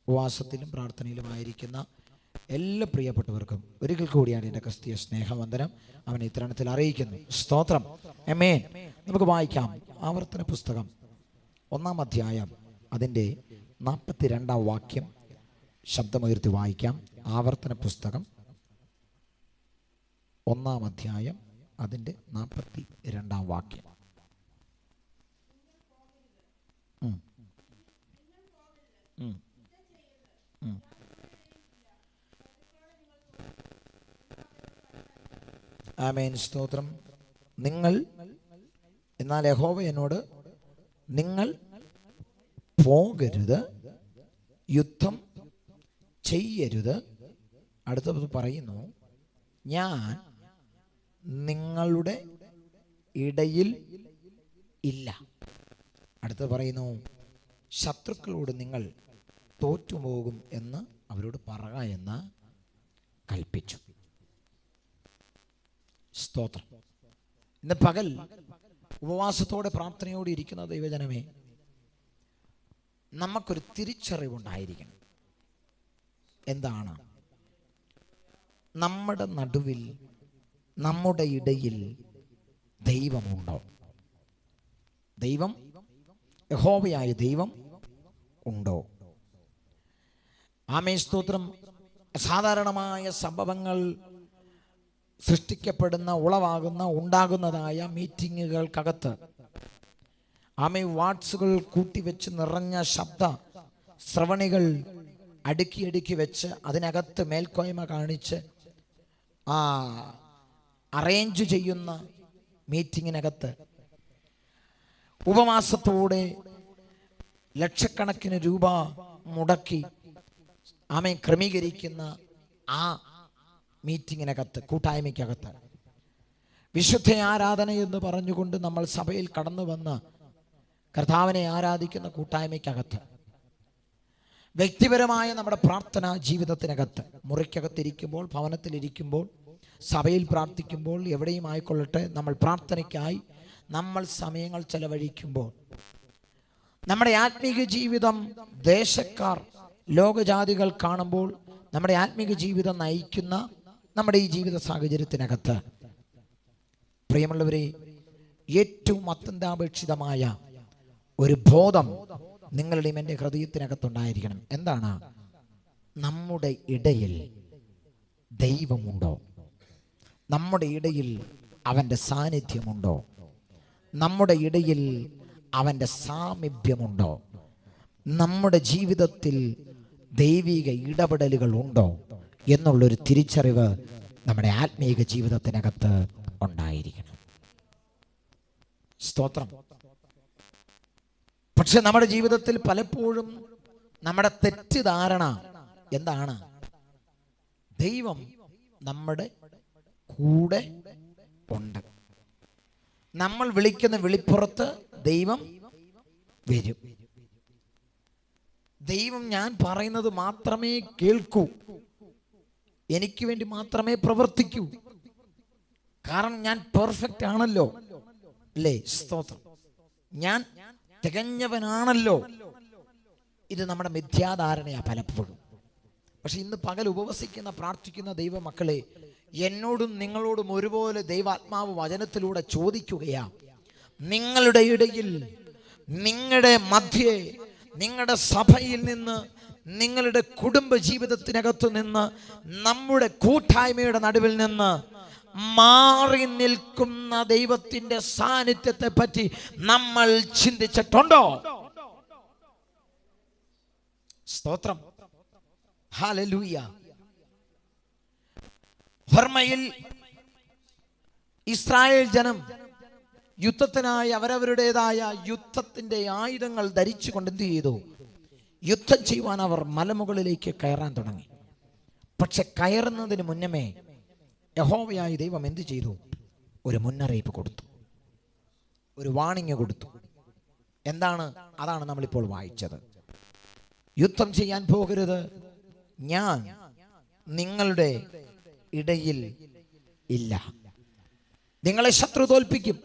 ഉപവാസത്തിലും പ്രാർത്ഥനയിലുമായിരിക്കുന്ന എല്ലാ പ്രിയപ്പെട്ടവർക്കും ഒരിക്കൽ കൂടിയാണ് എൻ്റെ ക്രിസ്തീയ സ്നേഹവന്ദനം അവനെ ഇത്തരണത്തിൽ അറിയിക്കുന്നു. സ്തോത്രം. ആമേൻ. നമുക്ക് വായിക്കാം. ആവർത്തന പുസ്തകം 1-ാം അധ്യായം അതിൻ്റെ 42-ാം വാക്യം ശബ്ദമുയർത്തി വായിക്കാം. ആവർത്തന പുസ്തകം 1-ാം അധ്യായം അതിൻ്റെ 42-ാം വാക്യം. ആമേൻ. സ്തോത്രം. നിങ്ങൾ, എന്നാൽ യഹോവ എന്നോട് നിങ്ങൾ പോകരുത്, യുദ്ധം ചെയ്യരുത്. അടുത്തത് പറയുന്നു, ഞാൻ നിങ്ങളുടെ ഇടയിൽ ഇല്ല. അടുത്തത് പറയുന്നു, ശത്രുക്കളോട് നിങ്ങൾ തോറ്റുപോകും എന്ന് അവരോട് പറക എന്ന് കൽപ്പിച്ചു. സ്തോത്രം. ഇന്ന് പകൽ ഉപവാസത്തോടെ പ്രാർത്ഥനയോടെ ഇരിക്കുന്ന ദൈവജനമേ, നമുക്കൊരു തിരിച്ചറിവുണ്ടായിരിക്കണം. എന്താണ്? നമ്മുടെ നടുവിൽ, നമ്മുടെ ഇടയിൽ ദൈവമുണ്ടോ? ദൈവം, യഹോവയായ ദൈവം ഉണ്ടോ? ആമേൻ. സ്തോത്രം. സാധാരണമായ സംഭവങ്ങൾ സൃഷ്ടിക്കപ്പെടുന്ന, ഉളവാകുന്ന, ഉണ്ടാകുന്നതായ മീറ്റിങ്ങുകൾക്കകത്ത് വാട്സുകൾ കൂട്ടിവെച്ച് നിറഞ്ഞ ശബ്ദ ശ്രവണികൾ അടുക്കി വെച്ച് അതിനകത്ത് മേൽക്കോയ്മ കാണിച്ച് അറേഞ്ച് ചെയ്യുന്ന മീറ്റിങ്ങിനകത്ത് ഉപവാസത്തോടെ ലക്ഷക്കണക്കിന് രൂപ മുടക്കി ക്രമീകരിക്കുന്ന ആ മീറ്റിങ്ങിനകത്ത്, കൂട്ടായ്മയ്ക്കകത്ത് വിശുദ്ധ ആരാധന എന്ന് പറഞ്ഞുകൊണ്ട് നമ്മൾ സഭയിൽ കടന്നു വന്ന് കർത്താവിനെ ആരാധിക്കുന്ന കൂട്ടായ്മയ്ക്കകത്ത്, വ്യക്തിപരമായ നമ്മുടെ പ്രാർത്ഥനാ ജീവിതത്തിനകത്ത്, മുറിക്കകത്തിരിക്കുമ്പോൾ, ഭവനത്തിലിരിക്കുമ്പോൾ, സഭയിൽ പ്രാർത്ഥിക്കുമ്പോൾ, എവിടെയും ആയിക്കൊള്ളട്ടെ, നമ്മൾ പ്രാർത്ഥനയ്ക്കായി നമ്മൾ സമയങ്ങൾ ചെലവഴിക്കുമ്പോൾ നമ്മുടെ ആത്മീക ജീവിതം ദേശക്കാർ, ലോകജാതികൾ കാണുമ്പോൾ നമ്മുടെ ആത്മീക ജീവിതം നയിക്കുന്ന നമ്മുടെ ഈ ജീവിത സാഹചര്യത്തിനകത്ത്, പ്രിയമുള്ളവരെ, ഏറ്റവും അത്യന്താപേക്ഷിതമായ ഒരു ബോധം നിങ്ങളുടെയും എൻ്റെ ഹൃദയത്തിനകത്തുണ്ടായിരിക്കണം. എന്താണ്? നമ്മുടെ ഇടയിൽ ദൈവമുണ്ടോ? നമ്മുടെ ഇടയിൽ അവൻ്റെ സാന്നിധ്യമുണ്ടോ? നമ്മുടെ ഇടയിൽ അവൻ്റെ സാമീപ്യമുണ്ടോ? നമ്മുടെ ജീവിതത്തിൽ ദൈവിക ഇടപെടലുകൾ ഉണ്ടോ എന്നുള്ളൊരു തിരിച്ചറിവ് നമ്മുടെ ആത്മീക ജീവിതത്തിനകത്ത് ഉണ്ടായിരിക്കണം. സ്തോത്രം. പക്ഷെ നമ്മുടെ ജീവിതത്തിൽ പലപ്പോഴും നമ്മുടെ തെറ്റിദ്ധാരണ എന്താണ്? ദൈവം നമ്മുടെ കൂടെ ഉണ്ട്. നമ്മൾ വിളിക്കുന്ന വിളിപ്പുറത്ത് ദൈവം വരും. ദൈവം ഞാൻ പറയുന്നത് മാത്രമേ കേൾക്കൂ, എനിക്ക് വേണ്ടി മാത്രമേ പ്രവർത്തിക്കൂ, കാരണം ഞാൻ പെർഫെക്റ്റ് ആണല്ലോ, അല്ലേ? സ്തോത്രം. ഞാൻ തികഞ്ഞവനാണല്ലോ. ഇത് നമ്മുടെ മിഥ്യാധാരണയാ പലപ്പോഴും. പക്ഷെ ഇന്ന് പകൽ ഉപവസിക്കുന്ന, പ്രാർത്ഥിക്കുന്ന ദൈവമക്കളെ, എന്നോടും നിങ്ങളോടും ഒരുപോലെ ദൈവാത്മാവ് വചനത്തിലൂടെ ചോദിക്കുകയാ, നിങ്ങളുടെ ഇടയിൽ, നിങ്ങളുടെ മധ്യേ, നിങ്ങളുടെ സഭയിൽ നിന്ന്, നിങ്ങളുടെ കുടുംബ ജീവിതത്തിനകത്തു നിന്ന്, നമ്മുടെ കൂട്ടായ്മയുടെ നടുവിൽ നിന്ന് മാറി നിൽക്കുന്ന ദൈവത്തിന്റെ സാന്നിധ്യത്തെ പറ്റി നമ്മൾ ചിന്തിച്ചിട്ടുണ്ടോ? സ്തോത്രം. ഹല്ലേലൂയ. ഹോർമയിൽ ഇസ്രായേൽ ജനം യുദ്ധത്തിനായി അവരവരുടേതായ യുദ്ധത്തിന്റെ ആയുധങ്ങൾ ധരിച്ചുകൊണ്ട് എന്ത് ചെയ്തു? യുദ്ധം ചെയ്യുവാൻ അവർ മലമുകളിലേക്ക് കയറാൻ തുടങ്ങി. പക്ഷെ കയറുന്നതിന് മുന്നമേ യഹോവയായ ദൈവം എന്ത് ചെയ്തു? ഒരു മുന്നറിയിപ്പ് കൊടുത്തു, ഒരു വാണിംഗ് കൊടുത്തു. എന്താണ്? അതാണ് നമ്മളിപ്പോൾ വായിച്ചത്. യുദ്ധം ചെയ്യാൻ പോകരുത്, ഞാൻ നിങ്ങളുടെ ഇടയിൽ ഇല്ല. നിങ്ങളെ ശത്രു തോൽപ്പിക്കും,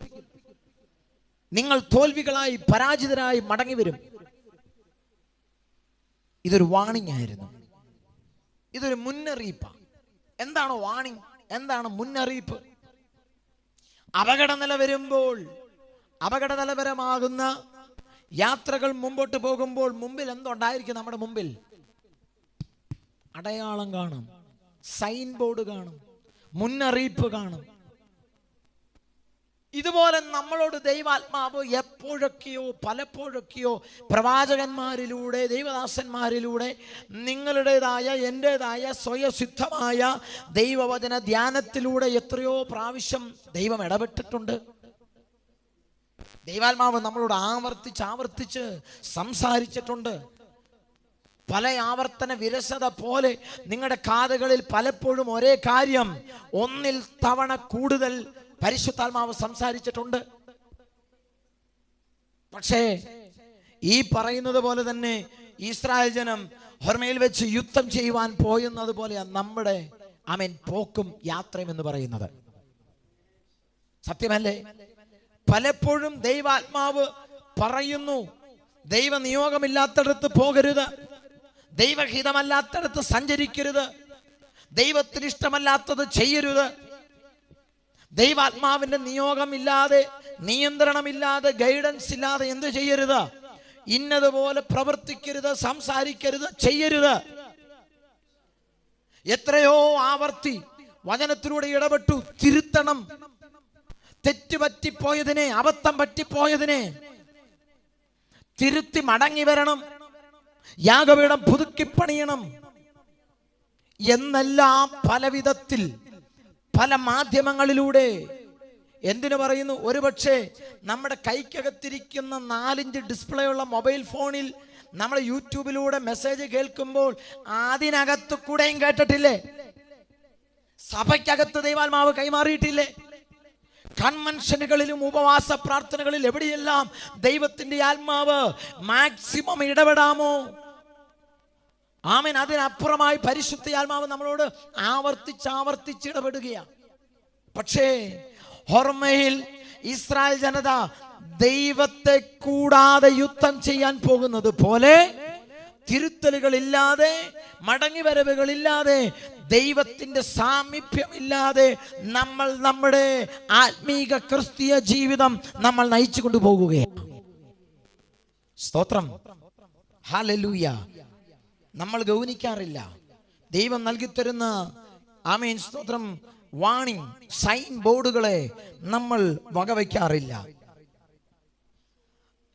നിങ്ങൾ തോൽവികളായി, പരാജിതരായി മടങ്ങി വരും. ഇതൊരു വാണിംഗ് ആയിരുന്നു, ഇതൊരു മുന്നറിയിപ്പാണ്. എന്താണ് വാണിംഗ്? എന്താണ് മുന്നറിയിപ്പ്? അപകടനില വരുമ്പോൾ, അപകടനിലപരമാകുന്ന യാത്രകൾ മുമ്പോട്ട് പോകുമ്പോൾ മുമ്പിൽ എന്തുണ്ടായിരിക്കും? നമ്മുടെ മുമ്പിൽ അടയാളം കാണും, സൈൻ ബോർഡ് കാണും, മുന്നറിയിപ്പ് കാണും. ഇതുപോലെ നമ്മളോട് ദൈവാത്മാവ് എപ്പോഴൊക്കെയോ പലപ്പോഴൊക്കെയോ പ്രവാചകന്മാരിലൂടെ, ദൈവദാസന്മാരിലൂടെ, നിങ്ങളുടേതായ എൻ്റെതായ സ്വയസിദ്ധമായ ദൈവവചന ധ്യാനത്തിലൂടെ എത്രയോ പ്രാവശ്യം ദൈവം ഇടപെട്ടിട്ടുണ്ട്. ദൈവാത്മാവ് നമ്മളോട് ആവർത്തിച്ച് സംസാരിച്ചിട്ടുണ്ട്. പല ആവർത്തന വിരസത പോലെ നിങ്ങളുടെ കാതുകളിൽ പലപ്പോഴും ഒരേ കാര്യം ഒന്നിൽ തവണ കൂടുതൽ പരിശുദ്ധാത്മാവ് സംസാരിച്ചിട്ടുണ്ട്. പക്ഷേ ഈ പറയുന്നത് പോലെ തന്നെ ഇസ്രായേൽ ജനം ഹോർമയിൽ വെച്ച് യുദ്ധം ചെയ്യുവാൻ പോയുന്നത് പോലെയാണ് നമ്മുടെ പോക്കും യാത്രയും എന്ന് പറയുന്നത്. സത്യമല്ലേ? പലപ്പോഴും ദൈവാത്മാവ് പറയുന്നു, ദൈവ നിയോഗമില്ലാത്തടത്ത് പോകരുത്, ദൈവഹിതമല്ലാത്തടത്ത് സഞ്ചരിക്കരുത്, ദൈവത്തിന് ഇഷ്ടമല്ലാത്തത് ചെയ്യരുത്. ദൈവാത്മാവിന്റെ നിയോഗമില്ലാതെ, നിയന്ത്രണമില്ലാതെ, ഗൈഡൻസ് ഇല്ലാതെ എന്ത് ചെയ്യരുത്? ഇന്നതുപോലെ പ്രവർത്തിക്കരുത്, സംസാരിക്കരുത്, ചെയ്യരുത്. എത്രയോ ആവർത്തി വചനത്തിലൂടെ ഇടപെട്ടു, തിരുത്തണം, തെറ്റുപറ്റിപ്പോയതിനെ, അബദ്ധം പറ്റിപ്പോയതിനെ തിരുത്തി മടങ്ങി വരണം, യാഗപീഠം പുതുക്കിപ്പണിയണം എന്നെല്ലാം പല വിധത്തിൽ പല മാധ്യമങ്ങളിലൂടെ എന്തിനു പറയുന്നു? ഒരുപക്ഷെ നമ്മുടെ കൈക്കകത്തിരിക്കുന്ന 4 ഇഞ്ച് ഡിസ്പ്ലേ ഉള്ള മൊബൈൽ ഫോണിൽ നമ്മൾ യൂട്യൂബിലൂടെ മെസ്സേജ് കേൾക്കുമ്പോൾ അതിനകത്ത് കൂടെയും കേട്ടിട്ടില്ലേ? സഭയ്ക്കകത്ത് ദൈവാത്മാവ് കൈമാറിയിട്ടില്ലേ? കൺവെൻഷനുകളിലും ഉപവാസ പ്രാർത്ഥനകളിൽ എവിടെയെല്ലാം ദൈവത്തിന്റെ ആത്മാവ് മാക്സിമം ഇടപെടാമോ? ആമേൻ. അതിനപ്പുറമായി പരിശുദ്ധ ആത്മാവ് നമ്മളോട് ആവർത്തിച്ച് ഇടപെടുകയാണ്. പക്ഷേ ഹോർമയിൽ ഇസ്രായേൽ ജനത ദൈവത്തെ കൂടാതെ യുദ്ധം ചെയ്യാൻ പോകുന്നത് പോലെ തിരുത്തലുകളില്ലാതെ, മടങ്ങിവരവുകളില്ലാതെ, ദൈവത്തിന്റെ സാമീപ്യമില്ലാതെ നമ്മൾ നമ്മുടെ ആത്മീക ക്രിസ്തീയ ജീവിതം നമ്മൾ നയിച്ചു കൊണ്ടുപോകുകയാണ്. സ്തോത്രം, ഹല്ലേലൂയ. നമ്മൾ ഗൗനിക്കാറില്ല. ദൈവം നൽകിത്തരുന്ന ആമേൻ സ്തോത്രം വാണിംഗ് സൈൻ ബോർഡുകളെ നമ്മൾ വകവയ്ക്കാറില്ല.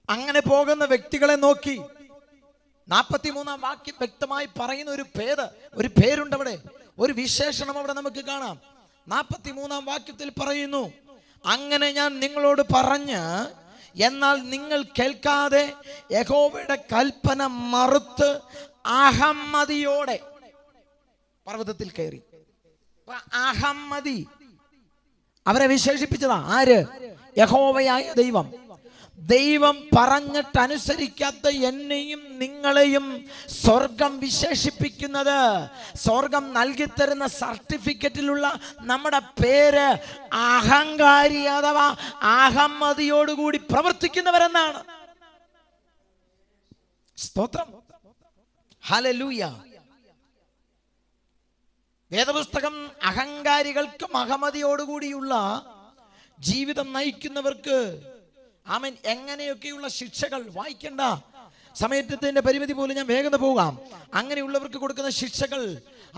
അങ്ങനെ പോകുന്ന വ്യക്തികളെ നോക്കി 43-ാം വാക്യം വ്യക്തമായി പറയുന്ന ഒരു പേരുണ്ട് അവിടെ, ഒരു വിശേഷണം അവിടെ നമുക്ക് കാണാം. 43-ാം വാക്യത്തിൽ പറയുന്നു, അങ്ങനെ ഞാൻ നിങ്ങളോട് പറഞ്ഞ് എന്നാൽ നിങ്ങൾ കേൾക്കാതെ യഹോവയുടെ കൽപ്പന മറുത്ത് അഹമ്മതിയോടെ പർവ്വതത്തിൽ കയറി. അഹമ്മതി അവരെ വിശേഷിപ്പിച്ചതാ. ആര്? യഹോവയായ ദൈവം. ദൈവം പറഞ്ഞിട്ടനുസരിക്കാത്ത എന്നെയും നിങ്ങളെയും സ്വർഗം വിശേഷിപ്പിക്കുന്നത്, സ്വർഗം നൽകിത്തരുന്ന സർട്ടിഫിക്കറ്റിലുള്ള നമ്മുടെ പേര് അഹങ്കാരി അഥവാ അഹമ്മതിയോടുകൂടി പ്രവർത്തിക്കുന്നവരെന്നാണ്. സ്തോത്രം, ഹല്ലേലൂയ. വേദപുസ്തകം അഹങ്കാരികൾക്കും അഹമ്മതിയോടുകൂടിയുള്ള ജീവിതം നയിക്കുന്നവർക്ക് ആമേൻ എങ്ങനെയൊക്കെയുള്ള ശിക്ഷകൾ വായിക്കണ്ട, സമയത്തിന്റെ പരിമിതി പോലും ഞാൻ വേഗം പോകാം. അങ്ങനെയുള്ളവർക്ക് കൊടുക്കുന്ന ശിക്ഷകൾ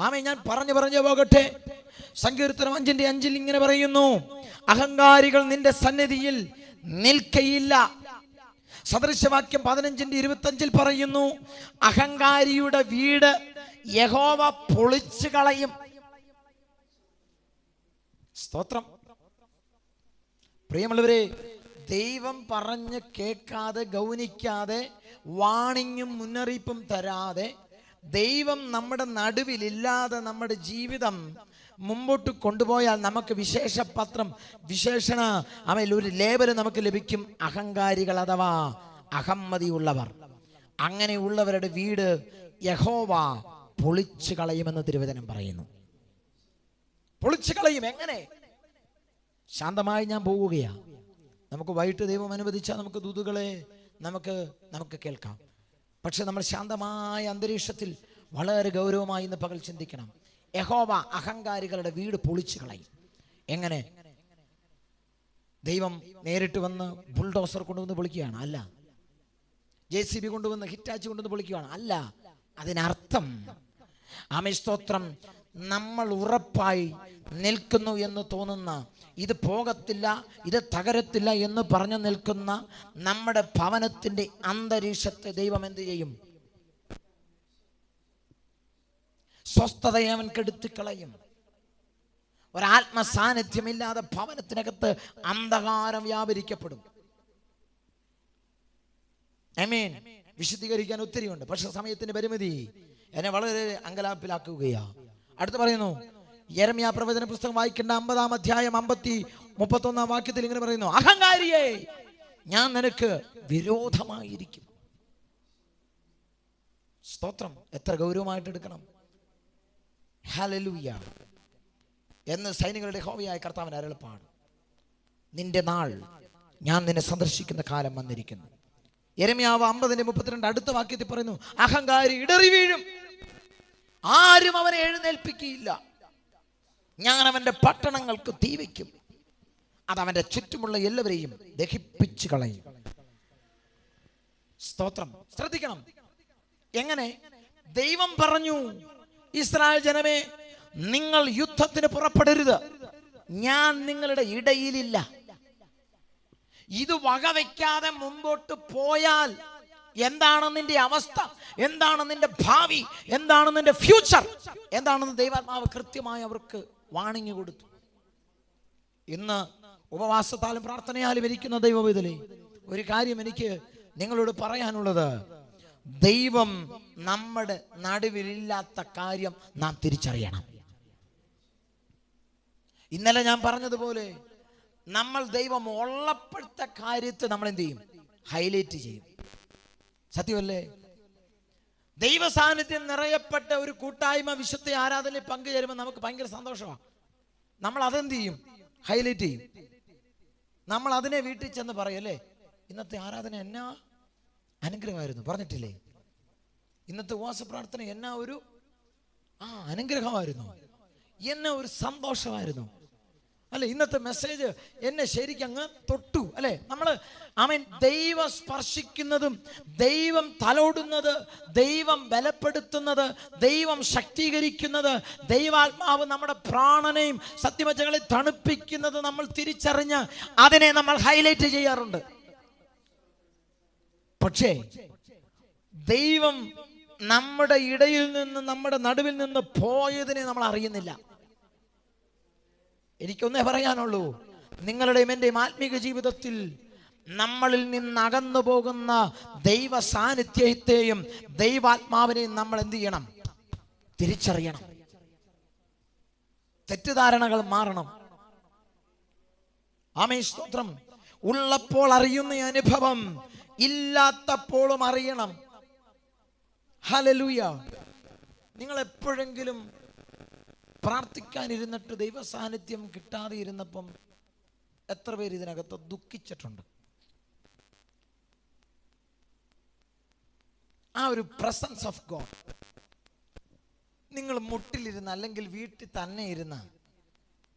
ആമേൻ ഞാൻ പറഞ്ഞു പോകട്ടെ. സങ്കീർത്തനം 5:5 ഇങ്ങനെ പറയുന്നു, അഹങ്കാരികൾ നിന്റെ സന്നിധിയിൽ നിൽക്കയില്ല. സദൃശവാക്യം 15:25 പറയുന്നു, അഹങ്കാരിയുടെ വീട് യഹോവ പൊളിച്ചു കളയും. സ്തോത്രം. പ്രിയമുള്ളവരെ, ദൈവം പറഞ്ഞ് കേൾക്കാതെ, ഗൗനിക്കാതെ, വാണിങ്ങും മുന്നറിയിപ്പും തരാതെ, ദൈവം നമ്മുടെ നടുവിലില്ലാതെ നമ്മുടെ ജീവിതം മുമ്പോട്ട് കൊണ്ടുപോയാൽ നമുക്ക് വിശേഷണ അവയിൽ ഒരു ലേബൽ നമുക്ക് ലഭിക്കും, അഹങ്കാരികൾ അഥവാ അഹമ്മതിയുള്ളവർ. അങ്ങനെയുള്ളവരുടെ വീട് യഹോവ പൊളിച്ചു കളയുമെന്ന് തിരുവചനം പറയുന്നു. പൊളിച്ചു കളയും. എങ്ങനെ? ശാന്തമായി ഞാൻ പോവുകയാണ്. നമുക്ക് വൈകിട്ട് ദൈവം അനുവദിച്ചാൽ നമുക്ക് ദൂതുകളെ നമുക്ക് കേൾക്കാം. പക്ഷെ നമ്മൾ ശാന്തമായ അന്തരീക്ഷത്തിൽ വളരെ ഗൗരവമായി ഇന്ന് പകൽ ചിന്തിക്കണം. യഹോവ അഹങ്കാരികളുടെ വീട് പൊളിച്ചു കളയും. എങ്ങനെ? ദൈവം നേരിട്ട് വന്ന് ബുൾഡോസർ കൊണ്ടുവന്ന് പൊളിക്കുകയാണ്? അല്ല. JCB കൊണ്ടുവന്ന് ഹിറ്റാച്ചി കൊണ്ടുവന്ന് പൊളിക്കുകയാണ്? അല്ല. അതിനർത്ഥം സ്തോത്രം, നമ്മൾ ഉറപ്പായി നിൽക്കുന്നു എന്ന് തോന്നുന്ന, ഇത് പോകത്തില്ല, ഇത് തകരത്തില്ല എന്ന് പറഞ്ഞു നിൽക്കുന്ന നമ്മുടെ ഭവനത്തിന്റെ അന്തരീക്ഷത്തെ ദൈവം എന്ത് ചെയ്യും? സ്വസ്ഥതയെ അവൻ കെടുത്തി കളയും. ഒരാത്മ സാന്നിധ്യമില്ലാതെ ഭവനത്തിനകത്ത് അന്ധകാരം വ്യാപരിക്കപ്പെടും. ആമേൻ. വിശദീകരിക്കാൻ ഒത്തിരിയുണ്ട്, പക്ഷെ സമയത്തിന്റെ പരിമിതി എന്നെ വളരെ അങ്കലാപ്പിലാക്കുകയാ. അടുത്ത് പറയുന്നു, യെരമ്യാ പ്രവചന പുസ്തകം വായിക്കേണ്ട 50-ാം അധ്യായം 31-ാം വാക്യത്തിൽ ഇങ്ങനെ പറയുന്നു, അഹങ്കാരിയെ, ഞാൻ നിനക്ക് വിരോധമായിരിക്കും. സ്തോത്രം. എത്ര ഗൗരവമായിട്ട് എടുക്കണം. ഹല്ലേലൂയ എന്ന് സൈനികരുടെ യഹോവയായ കർത്താവിന്റെ അരുളപ്പാട്. നിന്റെ നാൾ ഞാൻ നിന്നെ സന്ദർശിക്കുന്ന കാലം വന്നിരിക്കുന്നു. യെരമ്യാവ് 50:32 അടുത്ത വാക്യത്തിൽ പറയുന്നു, അഹങ്കാരി ഇടറി വീഴും, ആരും അവനെ എഴുന്നേൽപ്പിക്കുകയില്ല. ഞാൻ അവന്റെ പട്ടണങ്ങൾക്ക് തീ വയ്ക്കും, അത് അവന്റെ ചുറ്റുമുള്ള എല്ലാവരെയും ദഹിപ്പിച്ചു കളയും. സ്തോത്രം. ശ്രദ്ധിക്കണം. എങ്ങനെ? ദൈവം പറഞ്ഞു, ഇസ്രായേൽ ജനമേ, നിങ്ങൾ യുദ്ധത്തിന് പുറപ്പെടരുത്, ഞാൻ നിങ്ങളുടെ ഇടയിലില്ല. ഇത് വകവയ്ക്കാതെ മുമ്പോട്ട് പോയാൽ എന്താണ് നിന്റെ അവസ്ഥ, എന്താണ് നിന്റെ ഭാവി, എന്താണ് നിന്റെ ഫ്യൂച്ചർ, എന്താണെന്ന് ദൈവാത്മാവ് കൃത്യമായി അവർക്ക് വാണിംഗ് കൊടുത്തു. ഇന്ന് ഉപവാസത്താലും പ്രാർത്ഥനയാലും ഇരിക്കുന്ന ദൈവവിധലേ, ഒരു കാര്യം എനിക്ക് നിങ്ങളോട് പറയാനുള്ളത്, ദൈവം നമ്മുടെ നടുവിലില്ലാത്ത കാര്യം നാം തിരിച്ചറിയണം. ഇന്നലെ ഞാൻ പറഞ്ഞതുപോലെ നമ്മൾ ദൈവം ഉള്ളപ്പോഴത്തെ കാര്യത്തെ നമ്മൾ എന്ത് ചെയ്യും? ഹൈലൈറ്റ് ചെയ്യും. സത്യമല്ലേ? ദൈവ സാന്നിധ്യം നിറയപ്പെട്ട ഒരു കൂട്ടായ്മ വിശുദ്ധ ആരാധനയിൽ പങ്കുചേരുമ്പോൾ നമുക്ക് ഭയങ്കര സന്തോഷമാണ്. നമ്മൾ അതെന്ത് ചെയ്യും? ഹൈലൈറ്റ് ചെയ്യും. നമ്മൾ അതിനെ വീട്ടിൽ ചെന്ന് പറയല്ലേ, ഇന്നത്തെ ആരാധന എന്നാ അനുഗ്രഹമായിരുന്നു, പറഞ്ഞിട്ടില്ലേ? ഇന്നത്തെ ഉപവാസ പ്രാർത്ഥന എന്നാ ഒരു അനുഗ്രഹമായിരുന്നു, എന്നെ ഒരു സന്തോഷമായിരുന്നു, അല്ലെ? ഇന്നത്തെ മെസ്സേജ് എന്നെ ശരിക്കും അങ്ങ് തൊട്ടു, അല്ലെ? നമ്മൾ ദൈവം സ്പർശിക്കുന്നതും, ദൈവം തലോടുന്നത്, ദൈവം ബലപ്പെടുത്തുന്നത്, ദൈവം ശക്തീകരിക്കുന്നത്, ദൈവാത്മാവ് നമ്മുടെ പ്രാണനെയും സത്യമജകളെ തണുപ്പിക്കുന്നത് നമ്മൾ തിരിച്ചറിഞ്ഞ് അതിനെ നമ്മൾ ഹൈലൈറ്റ് ചെയ്യാറുണ്ട്. പക്ഷേ ദൈവം നമ്മുടെ ഇടയിൽ നിന്ന്, നമ്മുടെ നടുവിൽ നിന്ന് പോയതിനെ നമ്മൾ അറിയുന്നില്ല. എനിക്കൊന്നേ പറയാനുള്ളൂ, നിങ്ങളുടെയും എൻ്റെയും ആത്മീക ജീവിതത്തിൽ നമ്മളിൽ നിന്ന് അകന്നു പോകുന്ന ദൈവ സാന്നിധ്യത്തെയും ദൈവാത്മാവിനെയും നമ്മൾ എന്ത് ചെയ്യണം? തിരിച്ചറിയണം. തെറ്റിദ്ധാരണകൾ മാറണം. ആമേൻ. സ്തോത്രം. ഉള്ളപ്പോൾ അറിയുന്ന അനുഭവം ഇല്ലാത്തപ്പോഴും അറിയണം. ഹല്ലേലൂയ. നിങ്ങൾ എപ്പോഴെങ്കിലും പ്രാർത്ഥിക്കാനിരുന്നിട്ട് ദൈവ സാന്നിധ്യം കിട്ടാതെ ഇരുന്നപ്പം എത്ര പേര് ഇതിനകത്ത് ദുഃഖിച്ചിട്ടുണ്ട്? ആ ഒരു പ്രസൻസ് ഓഫ് ഗോഡ് നിങ്ങൾ മുട്ടിലിരുന്ന്, അല്ലെങ്കിൽ വീട്ടിൽ തന്നെ ഇരുന്ന്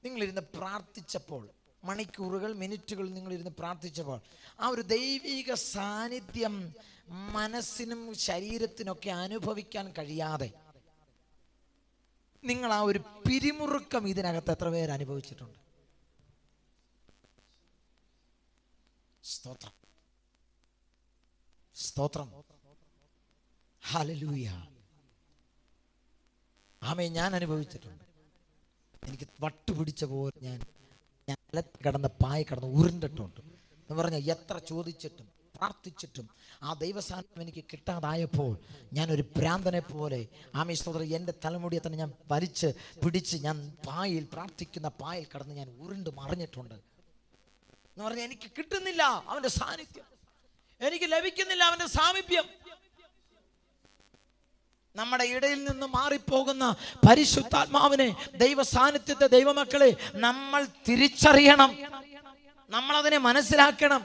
നിങ്ങളിരുന്ന് പ്രാർത്ഥിച്ചപ്പോൾ, മണിക്കൂറുകൾ മിനിറ്റുകൾ നിങ്ങളിരുന്ന് പ്രാർത്ഥിച്ചപ്പോൾ, ആ ഒരു ദൈവിക സാന്നിധ്യം മനസ്സിനും ശരീരത്തിനൊക്കെ അനുഭവിക്കാൻ കഴിയാതെ നിങ്ങൾ ആ ഒരു പിരിമുറുക്കം ഇതിനകത്ത് എത്ര പേര് അനുഭവിച്ചിട്ടുണ്ട്? സ്തോത്രം. സ്തോത്രം. ഹല്ലേലൂയ. ആമേൻ. ഞാൻ അനുഭവിച്ചിട്ടുണ്ട്. എനിക്ക് വട്ടുപിടിച്ച പോലെ ഞാൻ കിടന്ന പായ കിടന്ന് ഉരുണ്ടിട്ടുണ്ട് എന്ന് പറഞ്ഞാൽ, എത്ര ചോദിച്ചിട്ടും പ്രാർത്ഥിച്ചിട്ടും ആ ദൈവസാന്നിധ്യം എനിക്ക് കിട്ടാതായപ്പോൾ ഞാനൊരു ഭ്രാന്തനെ പോലെ, ആമേൻ സ്തോത്രം, എൻ്റെ തലമുടിയെ തന്നെ ഞാൻ വലിച്ച് പിടിച്ച് ഞാൻ പായിൽ, പ്രാർത്ഥിക്കുന്ന പായിൽ കിടന്ന് ഞാൻ ഉരുണ്ട് മറിഞ്ഞിട്ടുണ്ട് എന്ന് പറഞ്ഞാൽ, എനിക്ക് കിട്ടുന്നില്ല അവൻ്റെ സാന്നിധ്യം, എനിക്ക് ലഭിക്കുന്നില്ല അവൻ്റെ സാമീപ്യം. നമ്മുടെ ഇടയിൽ നിന്ന് മാറിപ്പോകുന്ന പരിശുദ്ധാത്മാവിനെ, ദൈവ സാന്നിധ്യത്തെ, ദൈവമക്കളെ നമ്മൾ തിരിച്ചറിയണം, നമ്മളതിനെ മനസ്സിലാക്കണം.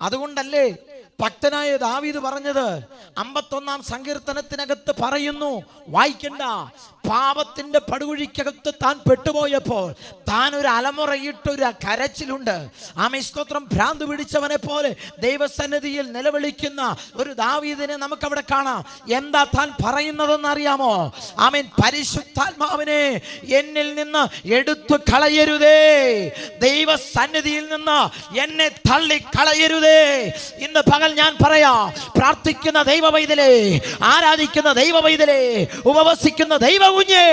അതുകൊണ്ടല്ലേ ഭക്തനായ ദാവീദ് പറഞ്ഞത് 51 സങ്കീർത്തനത്തിനകത്ത് പറയുന്നു, വായിക്കണ്ട, പാപത്തിന്റെ പടുകുഴിക്കകത്ത് താൻ പെട്ടുപോയപ്പോൾ താൻ ഒരു അലമുറയിട്ടൊരു കരച്ചിലുണ്ട്. ആമേൻ, സ്തോത്രം. ഭ്രാന്ത് പിടിച്ചവനെ പോലെ ദൈവസന്നിധിയിൽ നിലവിളിക്കുന്ന ഒരു ദാവീദിനെ നമുക്കവിടെ കാണാം. എന്താ താൻ പറയുന്നതെന്ന് അറിയാമോ? ആമേൻ, പരിശുദ്ധാത്മാവിനെ എന്നിൽ നിന്ന് എടുത്തു കളയരുതേ, ദൈവസന്നിധിയിൽ നിന്ന് എന്നെ തള്ളി കളയരുതേ. ഇന്ന് പകൽ ഞാൻ പറയാം, പ്രാർത്ഥിക്കുന്ന ദൈവവൈതലേ, ആരാധിക്കുന്ന ദൈവവൈതലേ, ഉപവസിക്കുന്ന ദൈവകുഞ്ഞേ,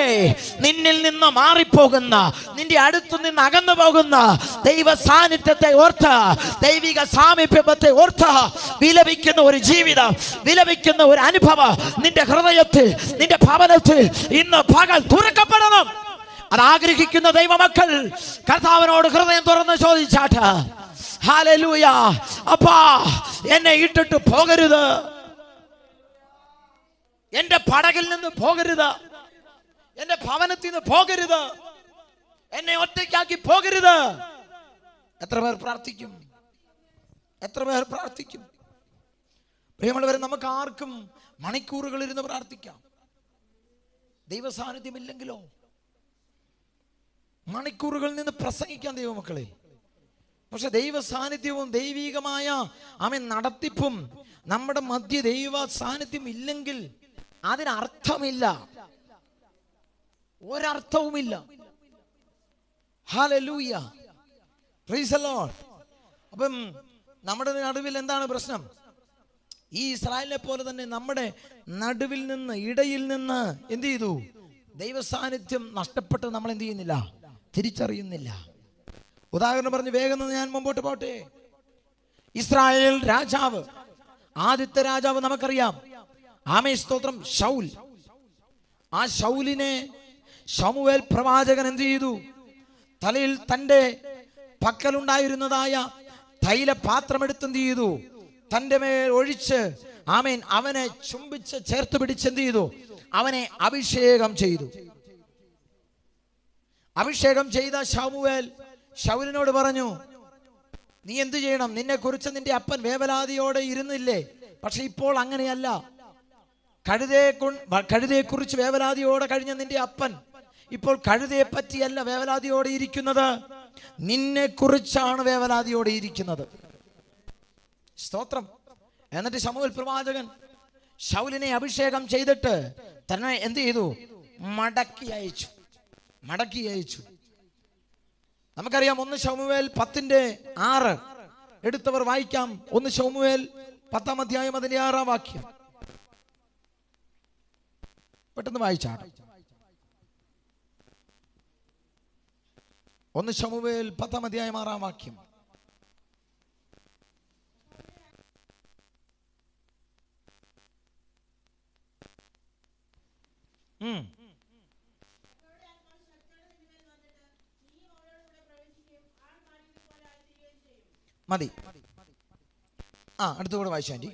നിന്നിൽ നിന്ന് മാറിപ്പോകുന്ന, നിന്റെ അടുത്തു നിന്ന് അകന്നു പോകുന്ന ദൈവ സാന്നിധ്യത്തെ ഓർത്ത്, ദൈവിക സാമീപ്യത്തെ ഓർത്ത് വിലപിക്കുന്ന ഒരു ജീവിതം, വിലപിക്കുന്ന ഒരു അനുഭവം നിന്റെ ഹൃദയത്തിൽ, നിന്റെ ഭവനത്തിൽ ഇന്ന് പകൽ തുറക്കപ്പെടണം. അത് ആഗ്രഹിക്കുന്ന ദൈവമക്കൾ കർത്താവിനോട് ഹൃദയം തുറന്ന് ചോദിച്ചാട്ട്, ഹല്ലേലൂയ, അപ്പാ എന്നെ ഇട്ടിട്ട് പോകരുത്, എന്റെ പടകിൽ നിന്ന് പോകരുത്, എന്റെ ഭവനത്തിൽ നിന്ന് പോകരുത്, എന്നെ ഒറ്റയ്ക്കാക്കി പോകരുത്. എത്ര പേർ പ്രാർത്ഥിക്കും? എത്ര പേർ പ്രാർത്ഥിക്കും? പ്രിയമുള്ളവരെ, നമുക്ക് ആർക്കും മണിക്കൂറുകൾ ഇരുന്ന് പ്രാർത്ഥിക്കാം. ദൈവ സാന്നിധ്യമില്ലെങ്കിലോ മണിക്കൂറുകളിൽ നിന്ന് പ്രസംഗിക്കാം ദൈവമക്കളെ. പക്ഷെ ദൈവ സാന്നിധ്യവും ദൈവികമായ നടത്തിപ്പും നമ്മുടെ മധ്യ ദൈവ സാന്നിധ്യം ഇല്ലെങ്കിൽ അതിനർത്ഥമില്ല, ഒരർത്ഥവുമില്ല. Hallelujah, praise the Lord. അപ്പം നമ്മുടെ നടുവിൽ എന്താണ് പ്രശ്നം? ഈ ഇസ്രായേലിനെ പോലെ തന്നെ നമ്മുടെ നടുവിൽ നിന്ന്, ഇടയിൽ നിന്ന് എന്ത് ചെയ്തു? ദൈവ സാന്നിധ്യം നഷ്ടപ്പെട്ട് നമ്മൾ എന്ത് ചെയ്യുന്നില്ല? തിരിച്ചറിയുന്നില്ല. ഉദാഹരണം പറഞ്ഞ് വേഗം ഞാൻ മുമ്പോട്ട് പോട്ടെ. ഇസ്രായേൽ രാജാവ്, ആദ്യത്തെ രാജാവ് നമുക്കറിയാം, ആമേൻ, സ്തോത്രം, ശൗൽ. ആ ശൗലിനെ ശമൂവേൽ പ്രവാചകൻ എന്ത് ചെയ്തു? തലയിൽ തൻ്റെ പക്കലുണ്ടായിരുന്നതായ തൈലപാത്രം എടുത്ത് എന്ത് ചെയ്തു? തൻ്റെ മേൽ ഒഴിച്ച്, ആമേൻ, അവനെ ചുംബിച്ച് ചേർത്ത് പിടിച്ച് എന്ത് ചെയ്തു? അവനെ അഭിഷേകം ചെയ്തു. അഭിഷേകം ചെയ്ത ശമൂവേൽ ശൗലിനോട് പറഞ്ഞു, നീ എന്ത് ചെയ്യണം? നിന്നെ കുറിച്ച് നിന്റെ അപ്പൻ വേവലാതിയോടെ ഇരുന്നില്ലേ? പക്ഷെ ഇപ്പോൾ അങ്ങനെയല്ല. കഴുതയെ കുറിച്ച് വേവലാതിയോടെ കഴിഞ്ഞ നിന്റെ അപ്പൻ ഇപ്പോൾ കഴുതയെ പറ്റിയല്ല വേവലാതിയോടെ ഇരിക്കുന്നത്, നിന്നെ കുറിച്ചാണ് വേവലാതിയോടെ ഇരിക്കുന്നത്. സ്തോത്രം. എന്നിട്ട് ശമൂവേൽ പ്രവാചകൻ ശൗലിനെ അഭിഷേകം ചെയ്തിട്ട് തന്നെ എന്ത് ചെയ്തു? മടക്കി അയച്ചു. നമുക്കറിയാം, 1 ശമൂവേൽ 10:6 എടുത്തവർ വായിക്കാം. 1 ശമൂവേൽ 10-ാം അധ്യായം അതിന്റെ 6-ാം വാക്യം പെട്ടെന്ന് വായിച്ചാണ്. 1 ശമൂവേൽ 10-ാം അധ്യായം 6-ാം വാക്യം. മതി. അടുത്തുകൂടെ വായിച്ചു ആൻറ്റി.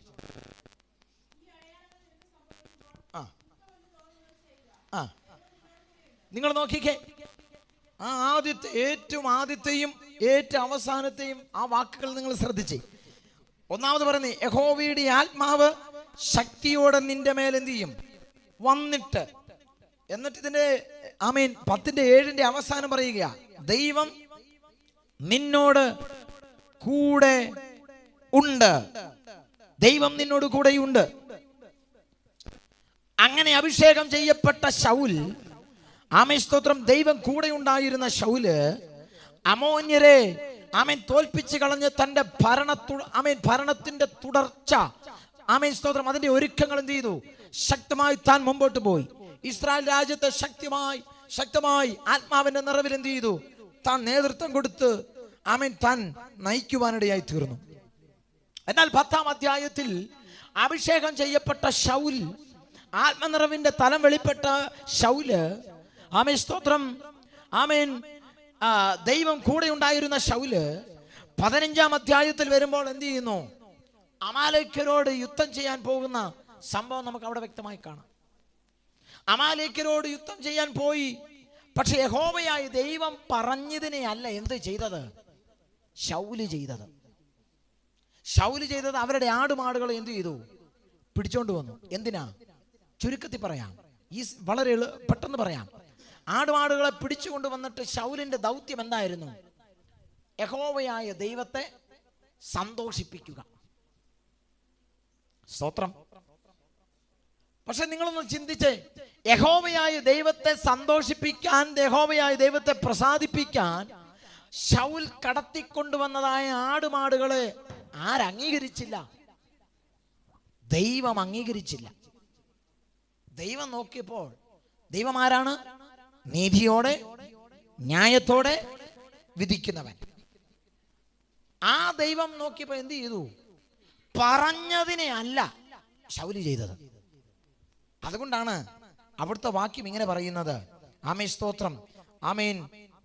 നിങ്ങൾ നോക്കിക്കേ, ഏറ്റവും ആദ്യത്തെയും ഏറ്റവും അവസാനത്തെയും ആ വാക്കുകൾ നിങ്ങൾ ശ്രദ്ധിച്ചേ. ഒന്നാമത് പറയുന്നത്, യഹോവയുടെ ആത്മാവ് ശക്തിയോടെ നിന്റെ മേൽ എന്ത് ചെയ്യും? വന്നിട്ട്. എന്നിട്ട് ഇതിന്റെ 10:7 അവസാനം പറയുക, ദൈവം നിന്നോട് കൂടെ ഉണ്ട്. ദൈവം നിന്നോട് കൂടെയുണ്ട്. അങ്ങനെ അഭിഷേകം ചെയ്യപ്പെട്ട ശൗൽ, സ്തോത്രം, ദൈവം കൂടെ ഉണ്ടായിരുന്ന ശൗല് അമോന്യരെ തോൽപ്പിച്ച് കളഞ്ഞ് തന്റെ ഭരണത്തിന്റെ തുടർച്ച, സ്തോത്രം, അതിന്റെ ഒരുക്കങ്ങൾ എന്ത് ചെയ്തു? ശക്തമായി താൻ മുമ്പോട്ട് പോയി. ഇസ്രായേൽ രാജ്യത്തെ ശക്തമായി ആത്മാവിന്റെ നിറവിൽ എന്ത് ചെയ്തു? താൻ നേതൃത്വം കൊടുത്ത് താൻ നയിക്കുവാനിടയായി തീർന്നു. എന്നാൽ 10-ാം അധ്യായത്തിൽ അഭിഷേകം ചെയ്യപ്പെട്ട ശൗൽ, ആത്മനിറവിന്റെ തലം വെളിപ്പെട്ട ശൗല്, സ്തോത്രം, ദൈവം കൂടെ ഉണ്ടായിരുന്ന ശൗല് 15-ാം അധ്യായത്തിൽ വരുമ്പോൾ എന്ത് ചെയ്യുന്നു? അമാലേക്യരോട് യുദ്ധം ചെയ്യാൻ പോകുന്ന സംഭവം നമുക്ക് അവിടെ വ്യക്തമായി കാണാം. അമാലേക്യരോട് യുദ്ധം ചെയ്യാൻ പോയി. പക്ഷെ യഹോവയായ ദൈവം പറഞ്ഞതിനെ അല്ല എന്ത് ചെയ്തത്? ശൗല് ചെയ്തത്. ശൗല് ചെയ്തത് അവരുടെ ആടുമാടുകളെ എന്ത് ചെയ്തു? പിടിച്ചോണ്ട് വന്നു. എന്തിനാ? ചുരുക്കത്തിൽ പറയാം, വളരെ പെട്ടെന്ന് പറയാം. ആടുമാടുകളെ പിടിച്ചുകൊണ്ട് വന്നിട്ട് ശൗലിന്റെ ദൗത്യം എന്തായിരുന്നു? യഹോവയായ ദൈവത്തെ സന്തോഷിപ്പിക്കുക. സ്തോത്രം. പക്ഷെ നിങ്ങളൊന്ന് ചിന്തിച്ചേ, യഹോവയായ ദൈവത്തെ സന്തോഷിപ്പിക്കാൻ, യഹോവയായ ദൈവത്തെ പ്രസാദിപ്പിക്കാൻ ശൗൽ കടത്തിക്കൊണ്ടുവന്നതായ ആടുമാടുകളെ ആരംഗീകരിച്ചില്ല? ദൈവം അംഗീകരിച്ചില്ല. ദൈവം നോക്കിയപ്പോൾ, ദൈവം ആരാണ്? നീതിയോടെ ന്യായത്തോടെ വിധിക്കുന്നവൻ. ആ ദൈവം നോക്കിയപ്പോൾ എന്ത് ചെയ്തു? പറഞ്ഞതിനെ അല്ല ശൗല് ചെയ്തത്. അതുകൊണ്ടാണ് അവിടുത്തെ വാക്യം ഇങ്ങനെ പറയുന്നത്. ആമേൻ, സ്തോത്രം. ആമേൻ.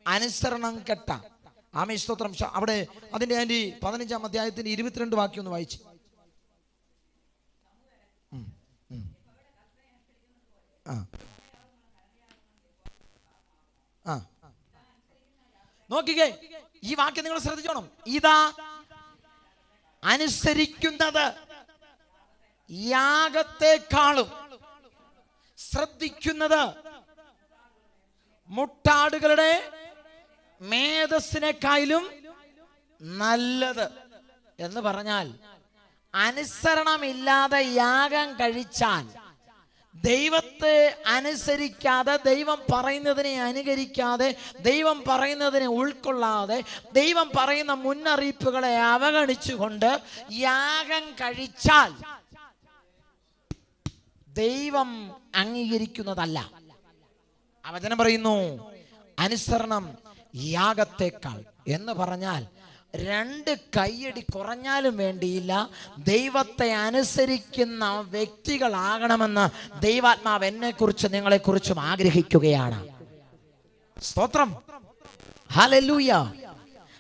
അനുസരണം കെട്ട, ആമേൻ, സ്തോത്രം. അവിടെ അതിന്റെ 15-ാം അധ്യായത്തിന്റെ 22 വാക്യം ഒന്ന് വായിച്ചു. നോക്കിക്കേ, ഈ വാക്യം നിങ്ങൾ ശ്രദ്ധിച്ചോണം. ഇതാ അനുസരിക്കുന്നത് യാഗത്തെക്കാളും, ശ്രദ്ധിക്കുന്നത് മുട്ടാടുകളുടെ മേധസ്സിനെക്കാളും നല്ലത് എന്ന് പറഞ്ഞാൽ, അനുസരണമില്ലാതെ യാഗം കഴിച്ചാൽ, ദൈവത്തെ അനുസരിക്കാതെ, ദൈവം പറയുന്നതിനെ അനുകരിക്കാതെ, ദൈവം പറയുന്നതിനെ ഉൾക്കൊള്ളാതെ, ദൈവം പറയുന്ന മുന്നറിയിപ്പുകളെ അവഗണിച്ചുകൊണ്ട് യാഗം കഴിച്ചാൽ ദൈവം അംഗീകരിക്കുന്നതല്ല. വചനം പറയുന്നു, അനുസരണം യാഗത്തേക്കാൾ എന്ന് പറഞ്ഞാൽ 2 കൈയടി കുറഞ്ഞാലും വേണ്ടിയില്ല, ദൈവത്തെ അനുസരിക്കുന്ന വ്യക്തികളാകണമെന്ന് ദൈവാത്മാവ് എന്നെ കുറിച്ച് നിങ്ങളെ കുറിച്ചും ആഗ്രഹിക്കുകയാണ്. സ്തോത്രം. ഹല്ലേലൂയ.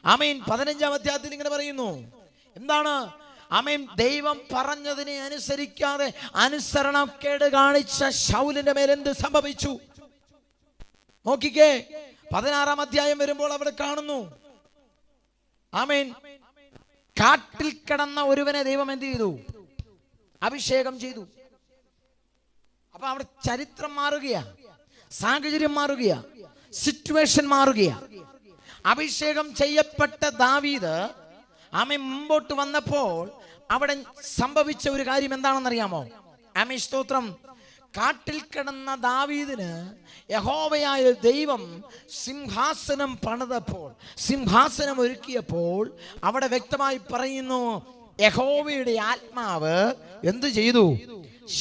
ആമേൻ. 15-ാം അധ്യായത്തിൽ ഇങ്ങനെ പറയുന്നു. എന്താണ്? ആമേൻ. ദൈവം പറഞ്ഞതിനെ അനുസരിക്കാതെ അനുസരണക്കേട് കാണിച്ച ശൗലിന്റെ മേൽ എന്ത് സംഭവിച്ചു? നോക്കിക്കേ, 16-ാം അധ്യായം വരുമ്പോൾ അവിടെ കാണുന്നു. ആമേൻ. കാട്ടിൽ കിടന്ന ഒരുവനെ ദൈവം എന്ത് ചെയ്തു? അഭിഷേകം ചെയ്തു. അപ്പൊ അവിടെ ചരിത്രം മാറുകയാ, സാഹചര്യം മാറുകയാ, സിറ്റുവേഷൻ മാറുകയാ. അഭിഷേകം ചെയ്യപ്പെട്ട ദാവീദ് ആമേൻ മുമ്പോട്ട് വന്നപ്പോൾ അവിടെ സംഭവിച്ച ഒരു കാര്യം എന്താണെന്നറിയാമോ? ആമേൻ, സ്തോത്രം. കാട്ടിൽ കിടന്ന ദാവീദിന് യഹോവയായ ദൈവം സിംഹാസനം പണിതപ്പോൾ, സിംഹാസനം ഒരുക്കിയപ്പോൾ അവിടെ വ്യക്തമായി പറയുന്നു, യഹോവയുടെ ആത്മാവ് എന്ത് ചെയ്തു?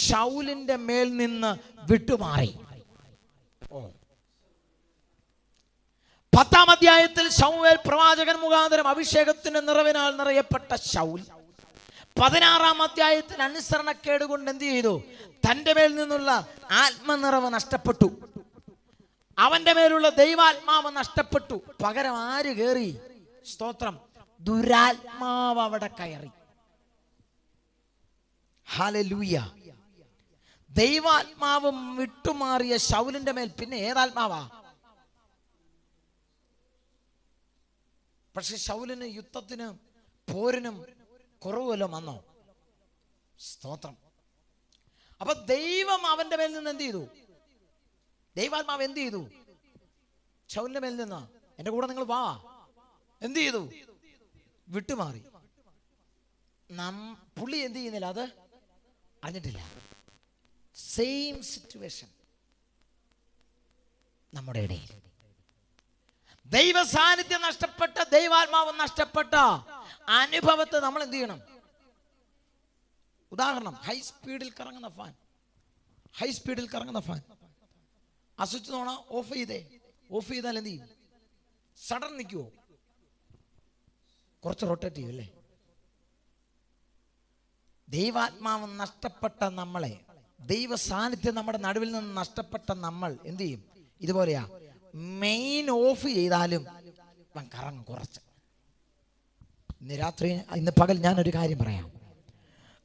ശൗലിന്റെ മേൽ നിന്ന് വിട്ടുമാറി. 10-ാം അധ്യായത്തിൽ ശമൂവേൽ പ്രവാചകൻ മുഖാന്തരം അഭിഷേകത്തിന്റെ നിറവിനാൽ നിറയപ്പെട്ട ശൗൽ 16-ാം അധ്യായത്തിൽ അനുസരണക്കേട് കൊണ്ട് എന്ത് ചെയ്തു? തന്റെ മേൽ നിന്നുള്ള ആത്മനിറവ് നഷ്ടപ്പെട്ടു. അവന്റെ മേലുള്ള ദൈവാത്മാവ് നഷ്ടപ്പെട്ടു. പകരം ആര് കയറി? സ്തോത്രം. ദുരാത്മാവ് അവിടെ കയറി. ഹല്ലേലൂയ. ദൈവാത്മാവ് വിട്ടുമാറിയ ശൗലിന്റെ മേൽ പിന്നെ ഏതാത്മാവാ? പക്ഷെ ശൗലിന് യുദ്ധത്തിന്, പോരിനും കുറവല്ലോ വന്നോ? സ്തോത്രം. അപ്പൊ ദൈവം അവന്റെ മേൽ നിന്ന് എന്ത് ചെയ്തു? ദൈവാത്മാവ് എന്ത് ചെയ്തു? ശൗലിന്റെ മേൽ നിന്ന്, എന്റെ കൂടെ നിങ്ങൾ വാ, എന്ത് ചെയ്തു? വിട്ടുമാറി. പുള്ളി എന്ത് ചെയ്യുന്നില്ല, അത് അറിഞ്ഞിട്ടില്ല. സെയിം സിറ്റുവേഷൻ നമ്മുടെ ഇടയിൽ. ദൈവ സാന്നിധ്യം നഷ്ടപ്പെട്ട, ദൈവാത്മാവ് നഷ്ടപ്പെട്ട അനുഭവത്തെ നമ്മൾ എന്ത് ചെയ്യണം? ഉദാഹരണം, ഹൈ സ്പീഡിൽ കറങ്ങുന്ന ഫാൻ, ഹൈ സ്പീഡിൽ കറങ്ങുന്ന ഫാൻ ആ സ്വിച്ച് നോണ ഓഫ് ചെയ്താൽ എന്ത് ചെയ്യും? സഡൻ നിൽക്കുവോ? കുറച്ച് റൊട്ടേറ്റ് ചെയ്യും അല്ലേ? ദൈവാത്മാവ് നഷ്ടപ്പെട്ട നമ്മളെ, ദൈവ സാന്നിധ്യം നമ്മുടെ നടുവിൽ നിന്ന് നഷ്ടപ്പെട്ട നമ്മൾ എന്ത് ചെയ്യും? ഇതുപോലെയാ, മെയിൻ ഓഫ് ചെയ്താലും കറങ്ങും കുറച്ച്. ഇന്ന് പകൽ ഞാനൊരു കാര്യം പറയാം.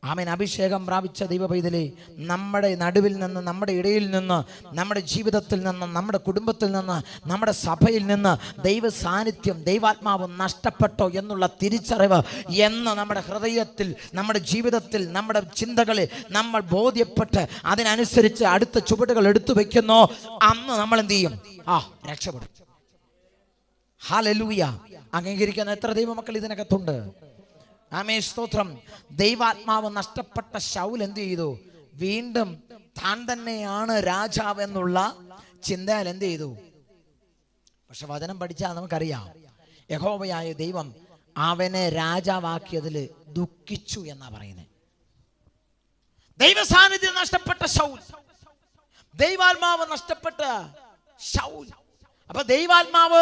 ആമേൻ. അഭിഷേകം പ്രാപിച്ച ദൈവ പൈതലേ, നമ്മുടെ നടുവിൽ നിന്ന്, നമ്മുടെ ഇടയിൽ നിന്ന്, നമ്മുടെ ജീവിതത്തിൽ നിന്ന്, നമ്മുടെ കുടുംബത്തിൽ നിന്ന്, നമ്മുടെ സഭയിൽ നിന്ന് ദൈവ സാന്നിധ്യം, ദൈവാത്മാവ് നഷ്ടപ്പെട്ടോ എന്നുള്ള തിരിച്ചറിവ് എന്ന് നമ്മുടെ ഹൃദയത്തിൽ, നമ്മുടെ ജീവിതത്തിൽ, നമ്മുടെ ചിന്തകളിൽ നമ്മൾ ബോധ്യപ്പെട്ട് അതിനനുസരിച്ച് അടുത്ത ചുവടുകൾ എടുത്തു വെക്കുന്നോ, അന്ന് നമ്മൾ എന്ത് ചെയ്യും? രക്ഷപ്പെടും. ഹല്ലേലൂയ. അംഗീകരിക്കുന്ന എത്ര ദൈവമക്കൾ ഇതിനകത്തുണ്ട്? ആമേൻ, സ്തോത്രം. ദൈവാത്മാവ് നഷ്ടപ്പെട്ട ശൗൽ എന്ത് ചെയ്തു? വീണ്ടും താൻ തന്നെയാണ് രാജാവ് എന്നുള്ള ചിന്തയിൽ എന്ത് ചെയ്തു? പക്ഷെ വചനം പഠിച്ചാൽ നമുക്കറിയാം, യഹോവയായ ദൈവം അവനെ രാജാവാക്കിയതിൽ ദുഃഖിച്ചു എന്നാ പറയുന്നത്. ദൈവ സാന്നിധ്യം നഷ്ടപ്പെട്ട ശൗൽ, ദൈവാത്മാവ് നഷ്ടപ്പെട്ട ശൗൽ. അപ്പൊ ദൈവാത്മാവ്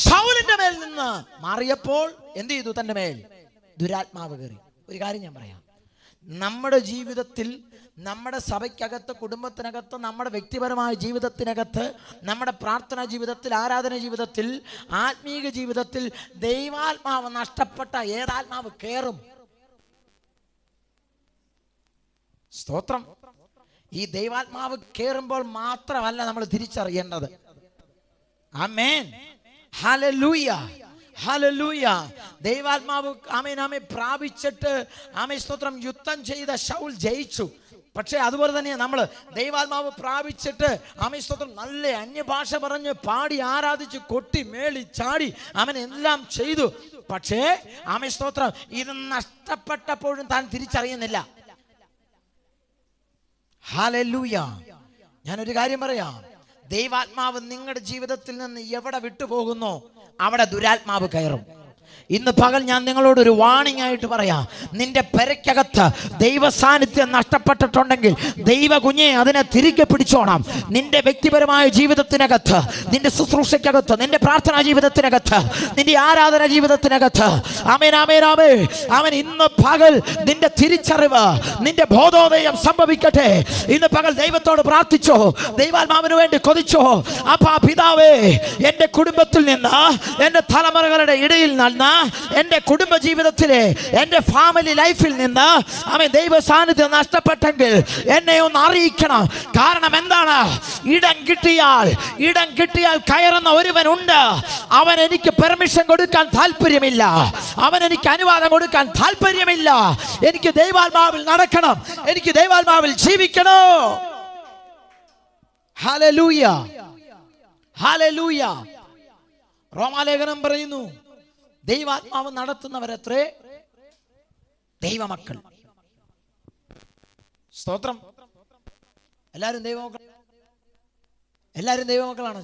ശൗലിന്റെ മേൽ നിന്ന് മാറിയപ്പോൾ എന്ത് ചെയ്തു? തന്റെ മേൽ ദുരാത്മാവ് കയറി. ഒരു കാര്യം ഞാൻ പറയാം, നമ്മുടെ ജീവിതത്തിൽ, നമ്മുടെ സഭയ്ക്കകത്ത്, കുടുംബത്തിനകത്ത്, നമ്മുടെ വ്യക്തിപരമായ ജീവിതത്തിനകത്ത്, നമ്മുടെ പ്രാർത്ഥനാ ജീവിതത്തിൽ, ആരാധന ജീവിതത്തിൽ, ആത്മീക ജീവിതത്തിൽ ദൈവാത്മാവ് നഷ്ടപ്പെട്ട ഏതാത്മാവ് കയറും? സ്തോത്രം. ഈ ദൈവാത്മാവ് കയറുമ്പോൾ മാത്രമല്ല നമ്മൾ തിരിച്ചറിയേണ്ടത്. ആമേൻ, ഹല്ലേലൂയ, ഹല്ലേലൂയ. ദൈവാത്മാവ് ആമേൻ ആമേൻ പ്രാപിച്ചിട്ട് ആമേൻ സ്തോത്രം യുദ്ധം ചെയ്ത ശൗൽ ജയിച്ചു. പക്ഷേ അതുപോലെ തന്നെ നമ്മൾ ദൈവാത്മാവ് പ്രാപിച്ചിട്ട് ആമേൻ സ്തോത്രം നല്ല അന്യഭാഷ പറഞ്ഞ് പാടി ആരാധിച്ച് കൊട്ടി മേളി ചാടി അവൻ എല്ലാം ചെയ്തു. പക്ഷേ ആമേൻ സ്തോത്രം ഇത് നഷ്ടപ്പെട്ടപ്പോഴും താൻ തിരിച്ചറിയുന്നില്ല. ഹല്ലേലൂയ. ഞാനൊരു കാര്യം പറയാം, ദൈവാത്മാവ് നിങ്ങളുടെ ജീവിതത്തിൽ നിന്ന് എവിടെ വിട്ടുപോകുന്നോ അവിടെ ദുരാത്മാവ് കയറും. ഇന്ന് പകൽ ഞാൻ നിങ്ങളോട് ഒരു വാണിംഗ് ആയിട്ട് പറയാം, നിന്റെ പെരയ്ക്കകത്ത് ദൈവ സാന്നിധ്യം നഷ്ടപ്പെട്ടിട്ടുണ്ടെങ്കിൽ ദൈവ കുഞ്ഞെ അതിനെ തിരികെ പിടിച്ചോണം. നിന്റെ വ്യക്തിപരമായ ജീവിതത്തിനകത്ത്, നിന്റെ ശുശ്രൂഷയ്ക്കകത്ത്, നിന്റെ പ്രാർത്ഥനാ ജീവിതത്തിനകത്ത്, നിന്റെ ആരാധന ജീവിതത്തിനകത്ത് ആമേൻ ആമേൻ ആമേൻ അവൻ ഇന്ന് പകൽ നിന്റെ തിരിച്ചറിവ്, നിന്റെ ബോധോദയം സംഭവിക്കട്ടെ. ഇന്ന് പകൽ ദൈവത്തോട് പ്രാർത്ഥിച്ചോ, ദൈവാത്മാവിന് വേണ്ടി കൊതിച്ചോ. അപ്പാ പിതാവേ, എന്റെ കുടുംബത്തിൽ നിന്ന്, എന്റെ തലമുറകളുടെ ഇടയിൽ നിന്ന്, എന്റെ കുടുംബ ജീവിതത്തിലെ, എന്റെ ഫാമിലി ലൈഫിൽ നിന്ന് അവൻ ദൈവ സാന്നിധ്യം നഷ്ടപ്പെട്ടെങ്കിൽ എന്നെ ഒന്ന് അറിയിക്കണം. കാരണം എന്താണ്? ഇടം കിട്ടിയാൽ കയറുന്ന ഒരുവനുണ്ട്. അവൻ എനിക്ക് പെർമിഷൻ കൊടുക്കാൻ താല്പര്യമില്ല, അവൻ എനിക്ക് അനുവാദം കൊടുക്കാൻ താല്പര്യമില്ല. എനിക്ക് ദൈവാത്മാവിൽ നടക്കണം, എനിക്ക് ദൈവാത്മാവിൽ ജീവിക്കണോ. Hallelujah, hallelujah. റോമാലേഖനം പറയുന്നു, ദൈവാത്മാവ് നടത്തുന്നവരത്രേ ദൈവമക്കൾ. സ്തോത്രം. എല്ലാരും ദൈവമക്കൾ, എല്ലാരും ദൈവമക്കളാണോ?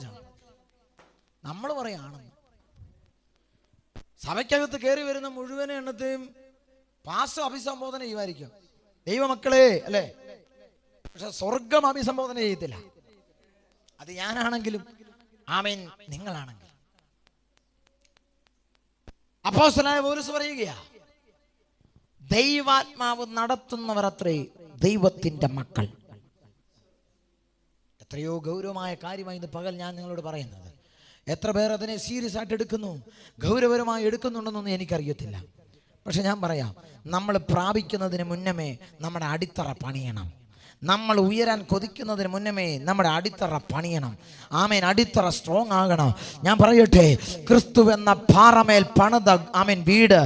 നമ്മൾ പറയാണ് സഭയ്ക്കകത്ത് കയറി വരുന്ന മുഴുവൻ എണ്ണത്തെയും പാസ്റ്റർ അഭിസംബോധന ചെയ്യുമായിരിക്കും, ദൈവമക്കളെ അല്ലേ. പക്ഷെ സ്വർഗം അഭിസംബോധന ചെയ്യത്തില്ല. അത് ഞാനാണെങ്കിലും ആമേൻ നിങ്ങളാണെങ്കിലും. അപ്പോസ്തലനായ പൗലോസ് പറയുകയാ, ദൈവാത്മാവ് നടത്തുന്നവർ അത്രേ ദൈവത്തിന്റെ മക്കൾ. എത്രയോ ഗൗരവമായ കാര്യമായി ഇന്ന് പകൽ ഞാൻ നിങ്ങളോട് പറയുന്നത്. എത്ര പേർ അതിനെ സീരിയസ് ആയിട്ട് എടുക്കുന്നു, ഗൗരവമായി എടുക്കുന്നുണ്ടെന്നൊന്നും എനിക്കറിയത്തില്ല. പക്ഷെ ഞാൻ പറയാം, നമ്മൾ പ്രാപിക്കുന്നതിന് മുന്നമേ നമ്മുടെ അടിത്തറ പണിയണം. നമ്മൾ ഉയരാൻ കൊതിക്കുന്നതിന് മുന്നമേ നമ്മുടെ അടിത്തറ പണിയണം. ആമേൻ, അടിത്തറ സ്ട്രോങ് ആകണം. ഞാൻ പറയട്ടെ, ക്രിസ്തു എന്ന പാറമേൽ പണിത ആമേൻ വീട്,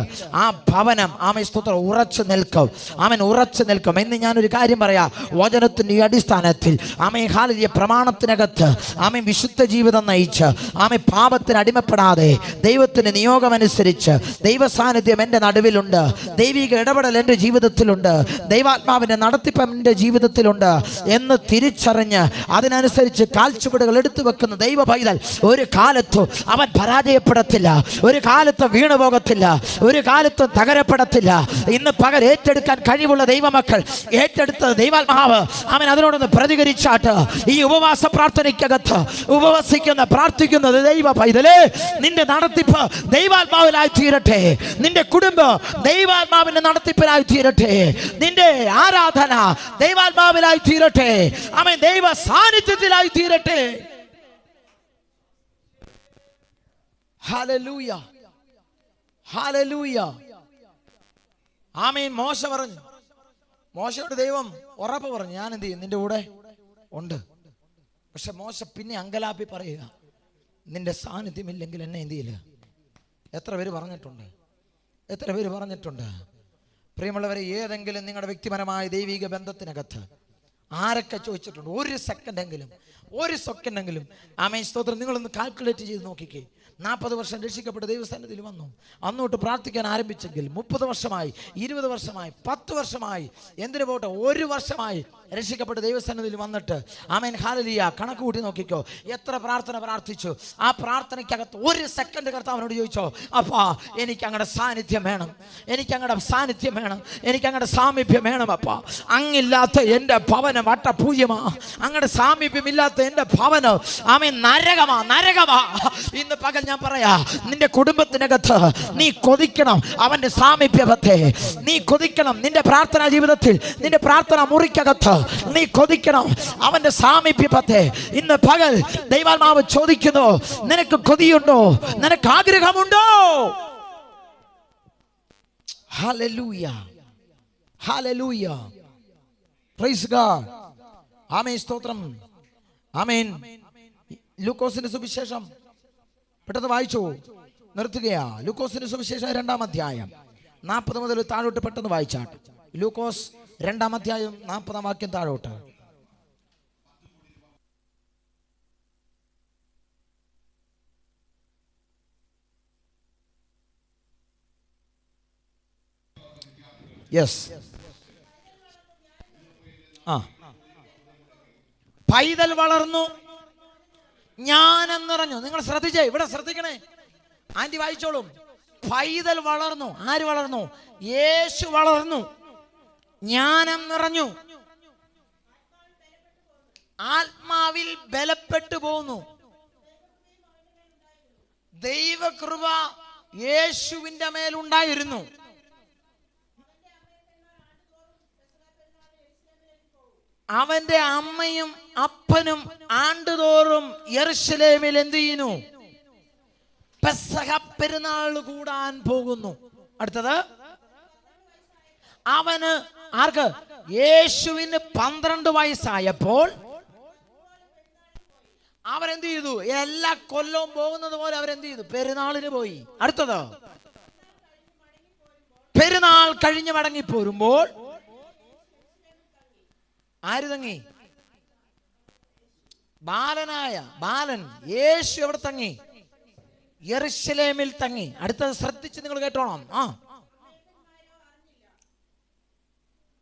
ആ ഭവനം ആമേൻ സ്തോത്രം ഉറച്ചു നിൽക്കും. ആമേൻ ഉറച്ചു നിൽക്കും. എന്ന് ഞാനൊരു കാര്യം പറയാം, വചനത്തിൻ്റെ ഈ അടിസ്ഥാനത്തിൽ ആമേൻ ഹാലലിയ പ്രമാണത്തിനകത്ത് ആമേൻ വിശുദ്ധ ജീവിതം നയിച്ച് ആമേൻ പാപത്തിന് അടിമപ്പെടാതെ ദൈവത്തിൻ്റെ നിയോഗമനുസരിച്ച് ദൈവ സാന്നിധ്യം എൻ്റെ നടുവിലുണ്ട്, ദൈവിക ഇടപെടൽ എൻ്റെ ജീവിതത്തിലുണ്ട്, ദൈവാത്മാവിൻ്റെ നടത്തിപ്പ് എൻ്റെ ജീവിതത്തിൽ എന്ന് തിരിച്ചറിഞ്ഞ് അതിനനുസരിച്ച് കാൽച്ചുവടുകൾ എടുത്തു വെക്കുന്ന ദൈവ പൈതൽ ഒരു കാലത്തും അവൻ പരാജയപ്പെടത്തില്ല, ഒരു കാലത്തും വീണുപോകത്തില്ല, ഒരു കാലത്തും തകരപ്പെടത്തില്ല. ഇന്ന് പകൽ ഏറ്റെടുക്കാൻ കഴിവുള്ള ദൈവമക്കൾ ഏറ്റെടുത്ത ദൈവാത്മാവ് അവൻ അതിനോടൊന്ന് പ്രതികരിച്ചാട്ട് ഈ ഉപവാസ പ്രാർത്ഥനയ്ക്കകത്ത് ഉപവസിക്കുന്ന പ്രാർത്ഥിക്കുന്നത് ദൈവ പൈതലേ, നിന്റെ നടത്തിപ്പ് ദൈവാത്മാവിലായി തീരട്ടെ, നിന്റെ കുടുംബം ദൈവാത്മാവിന്റെ നടത്തിപ്പിലായി തീരട്ടെ, നിന്റെ ആരാധന ദൈവാത്മാവിലായി തീരട്ടെ, ആമേൻ ദൈവ സാന്നിധ്യത്തിലായി തീരട്ടെ. Hallelujah, hallelujah. ആമേൻ. മോശ പറഞ്ഞു, മോശയോട് ദൈവം ഉറപ്പ് പറഞ്ഞു, ഞാൻ എന്ത് ചെയ്യും, നിന്റെ കൂടെ ഉണ്ട്. പക്ഷെ മോശ പിന്നെ അങ്കലാപ്പി പറയുക, നിന്റെ സാന്നിധ്യമില്ലെങ്കിൽ എന്നെ എന്ത് ചെയ്യില്ല. എത്ര പേര് പറഞ്ഞിട്ടുണ്ട്, എത്ര പേര് പറഞ്ഞിട്ടുണ്ട്? പ്രിയമുള്ളവരെ, ഏതെങ്കിലും നിങ്ങളുടെ വ്യക്തിപരമായ ദൈവിക ബന്ധത്തിനകത്ത് ആരൊക്കെ ചോദിച്ചിട്ടുണ്ട്, ഒരു സെക്കൻഡെങ്കിലും ആമേൻ സ്തോത്രം, നിങ്ങളൊന്ന് കാൽക്കുലേറ്റ് ചെയ്ത് നോക്കിക്കേ. 40 വർഷം രക്ഷിക്കപ്പെട്ട് ദൈവസന്നിധിയിൽ വന്നു, അന്നോട്ട് പ്രാർത്ഥിക്കാൻ ആരംഭിച്ചെങ്കിൽ 30 വർഷമായി, 20 വർഷമായി, 10 വർഷമായി, എന്തിനു പോട്ടെ 1 വർഷമായി രക്ഷിക്കപ്പെട്ട് ദൈവസന്നിധിയിൽ വന്നിട്ട് ആമേൻ ഹല്ലേലൂയ കണക്ക് കൂട്ടി നോക്കിക്കോ, എത്ര പ്രാർത്ഥന പ്രാർത്ഥിച്ചു. ആ പ്രാർത്ഥനയ്ക്കകത്ത് 1 സെക്കൻഡ് കർത്താവിനോട് ചോദിച്ചോ, അപ്പാ എനിക്ക് അങ്ങയുടെ സാന്നിധ്യം വേണം, എനിക്ക് അങ്ങയുടെ സാന്നിധ്യം വേണം, എനിക്ക് അങ്ങയുടെ സാമീപ്യം വേണം അപ്പാ. അങ്ങില്ലാത്ത എൻ്റെ ഭവനം വട്ടപൂജ്യമാ, അങ്ങയുടെ സാമീപ്യമില്ലാത്ത എൻ്റെ ഭവനം ആമേൻ നരകമാ. ഇന്ന് പകൽ ഞാൻ പറയാ, നിന്റെ കുടുംബത്തിനകത്ത് നീ കൊതിക്കണം അവന്റെ സാമീപ്യത്തെ, നീ കൊതിക്കണം നിന്റെ പ്രാർത്ഥനാ ജീവിതത്തിൽ, നിന്റെ പ്രാർത്ഥന മുറിക്കകത്ത് നീ കൊതിക്കണം അവന്റെ സാമീപ്യത്തെ. ഇന്ന് പകൽ ദൈവാത്മാവ് ചോദിക്കുന്നു, നിനക്ക് കൊതിയുണ്ടോ, നിനക്ക് ആഗ്രഹമുണ്ടോ? ഹല്ലേലൂയ, ഹല്ലേലൂയ, പ്രൈസ് ഗോഡ്, ആമേൻ സ്തോത്രം, ആമേൻ. ലൂക്കോസിന്റെ സുവിശേഷം പെട്ടെന്ന് വായിച്ചു നിർത്തുകയാ. ലൂക്കോസിന്റെ സുവിശേഷം 2-ാം അധ്യായം 40 മുതൽ താഴോട്ട് പെട്ടെന്ന് വായിച്ചാട്ട്. ലൂക്കോസ് 2-ാം അധ്യായം 40-ാം വാക്യം താഴോട്ട്. യെസ്, പൈതൽ വളർന്നു, ജ്ഞാനം നിറഞ്ഞു. നിങ്ങൾ ശ്രദ്ധിച്ചേ, ഇവിടെ ശ്രദ്ധിക്കണേ, ആന്റി വായിച്ചോളും. പൈതൽ വളർന്നു. ആര് വളർന്നു? യേശു വളർന്നു, ജ്ഞാനം നിറഞ്ഞു, ആത്മാവിൽ ബലപ്പെട്ടു പോകുന്നു. ദൈവകൃപ യേശുവിന്റെ മേലുണ്ടായിരുന്നു. അവന്റെ അമ്മയും അപ്പനും ആണ്ടുതോറും യെരൂശലേമിൽ എന്ത് ചെയ്യുന്നു? പെസഹ പെരുന്നാൾ കൂടാൻ പോകുന്നു. അടുത്തത്, അവന് ആർക്ക്? യേശുവിന് 12 വയസ്സായപ്പോൾ അവരെന്ത് ചെയ്തു? എല്ലാ കൊല്ലവും പോകുന്നത് പോലെ അവരെന്ത് ചെയ്തു? പെരുന്നാളിന് പോയി. അടുത്തത്, പെരുന്നാൾ കഴിഞ്ഞ് മടങ്ങിപ്പോരുമ്പോൾ ആര് തങ്ങി? ബാലൻ യേശു എവിടെ തങ്ങി? യെരൂശലേമിൽ തങ്ങി. അടുത്തത് ശ്രദ്ധിച്ച് നിങ്ങൾ കേട്ടോണം.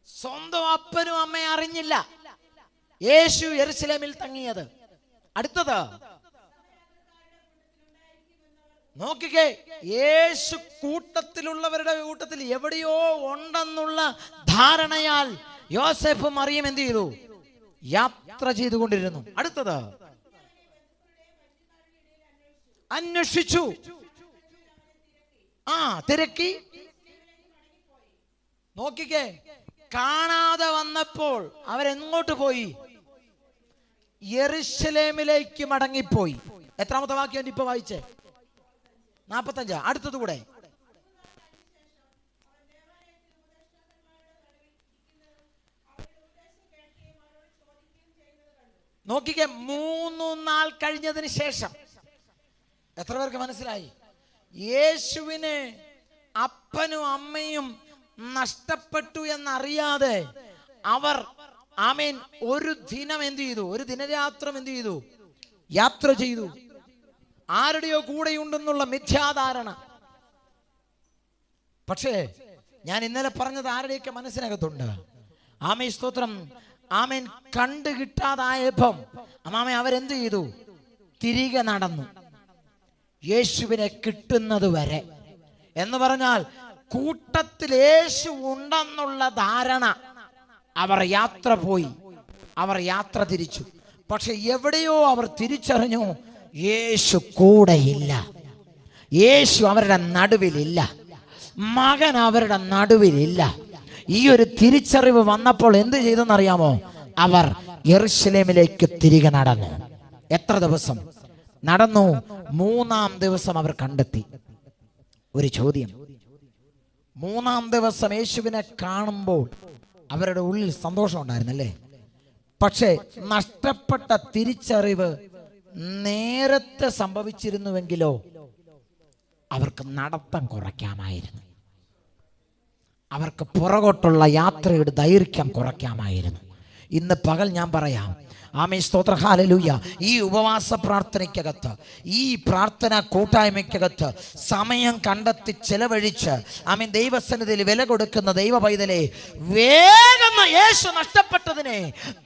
സ്വന്തം അപ്പനും അമ്മയും അറിഞ്ഞില്ല യേശു യെരൂശലേമിൽ തങ്ങിയത്. അടുത്തത് നോക്കിക്കേ, യേശു കൂട്ടത്തിലുള്ളവരുടെ കൂട്ടത്തിൽ എവിടെയോ ഉണ്ടെന്നുള്ള ധാരണയാൽ യോസേഫും മറിയം എന്ത് ചെയ്തു? യാത്ര ചെയ്തുകൊണ്ടിരുന്നു. അടുത്തത്, അന്വേഷിച്ചു, തിരക്കി. നോക്കിക്കേ, കാണാതെ വന്നപ്പോൾ അവരെങ്ങോട്ട് പോയി? യെരൂശലേമിലേക്ക് മടങ്ങിപ്പോയി. എത്രാമത്തെ വാക്യം ഇപ്പൊ വായിച്ചേ? 45. അടുത്തത് കൂടെ. നോക്കിക്കേ, 3 നാൾ കഴിഞ്ഞതിന് ശേഷം. എത്ര പേർക്ക് മനസ്സിലായി? യേശുവിന് അപ്പനും അമ്മയും നഷ്ടപ്പെട്ടു എന്നറിയാതെ അവർ ആമേൻ ഒരു ദിനം എന്ത് ചെയ്തു? ഒരു ദിനരാത്രം എന്ത് ചെയ്തു? യാത്ര ചെയ്തു. ആരുടെയോ കൂടെയുണ്ടെന്നുള്ള മിഥ്യാധാരണ. പക്ഷേ ഞാൻ ഇന്നലെ പറഞ്ഞത് ആരുടെയൊക്കെ മനസ്സിനകത്തുണ്ട്. ആമേൻ സ്തോത്രം. ആമേൻ കണ്ടു കിട്ടാതായപ്പം ആമേൻ അവരെന്ത് ചെയ്തു? തിരികെ നടന്നു, യേശുവിനെ കിട്ടുന്നത് വരെ. എന്ന് പറഞ്ഞാൽ കൂട്ടത്തിൽ യേശു ഉണ്ടെന്നുള്ള ധാരണ. അവർ യാത്ര പോയി, അവർ യാത്ര തിരിച്ചു. പക്ഷെ എവിടെയോ അവർ തിരിച്ചറിഞ്ഞു, യേശു കൂടെയില്ല, യേശു അവരുടെ നടുവിലില്ല, മകൻ അവരുടെ നടുവിലില്ല. ഈ ഒരു തിരിച്ചറിവ് വന്നപ്പോൾ എന്ത് ചെയ്തെന്നറിയാമോ? അവർ യെരൂശലേമിലേക്ക് തിരികെ നടന്നു. എത്ര ദിവസം നടന്നു? 3-ാം ദിവസം അവർ കണ്ടെത്തി. ഒരു ചോദ്യം, 3-ാം ദിവസം യേശുവിനെ കാണുമ്പോൾ അവരുടെ ഉള്ളിൽ സന്തോഷം ഉണ്ടായിരുന്നല്ലേ. പക്ഷേ നഷ്ടപ്പെട്ട തിരിച്ചറിവ് നേരത്തെ സംഭവിച്ചിരുന്നുവെങ്കിലോ അവർക്ക് നടത്തം കുറയ്ക്കാമായിരുന്നു. അവർക്ക് പുറകോട്ടുള്ള യാത്രയുടെ ദൈർഘ്യം കുറയ്ക്കാമായിരുന്നു. ഇന്ന് പകൽ ഞാൻ പറയാം, ആമേൻ, സ്തോത്രം, ഹല്ലേലൂയ. ഈ ഉപവാസ പ്രാർത്ഥനയ്ക്കകത്ത്, ഈ പ്രാർത്ഥന കൂട്ടായ്മയ്ക്കകത്ത് സമയം കണ്ടെത്തി ചെലവഴിച്ച് ആമേൻ ദൈവസന്നിധിയിൽ വില കൊടുക്കുന്ന ദൈവ പൈതലെ, വേഗം യേശു നഷ്ടപ്പെട്ടതിനെ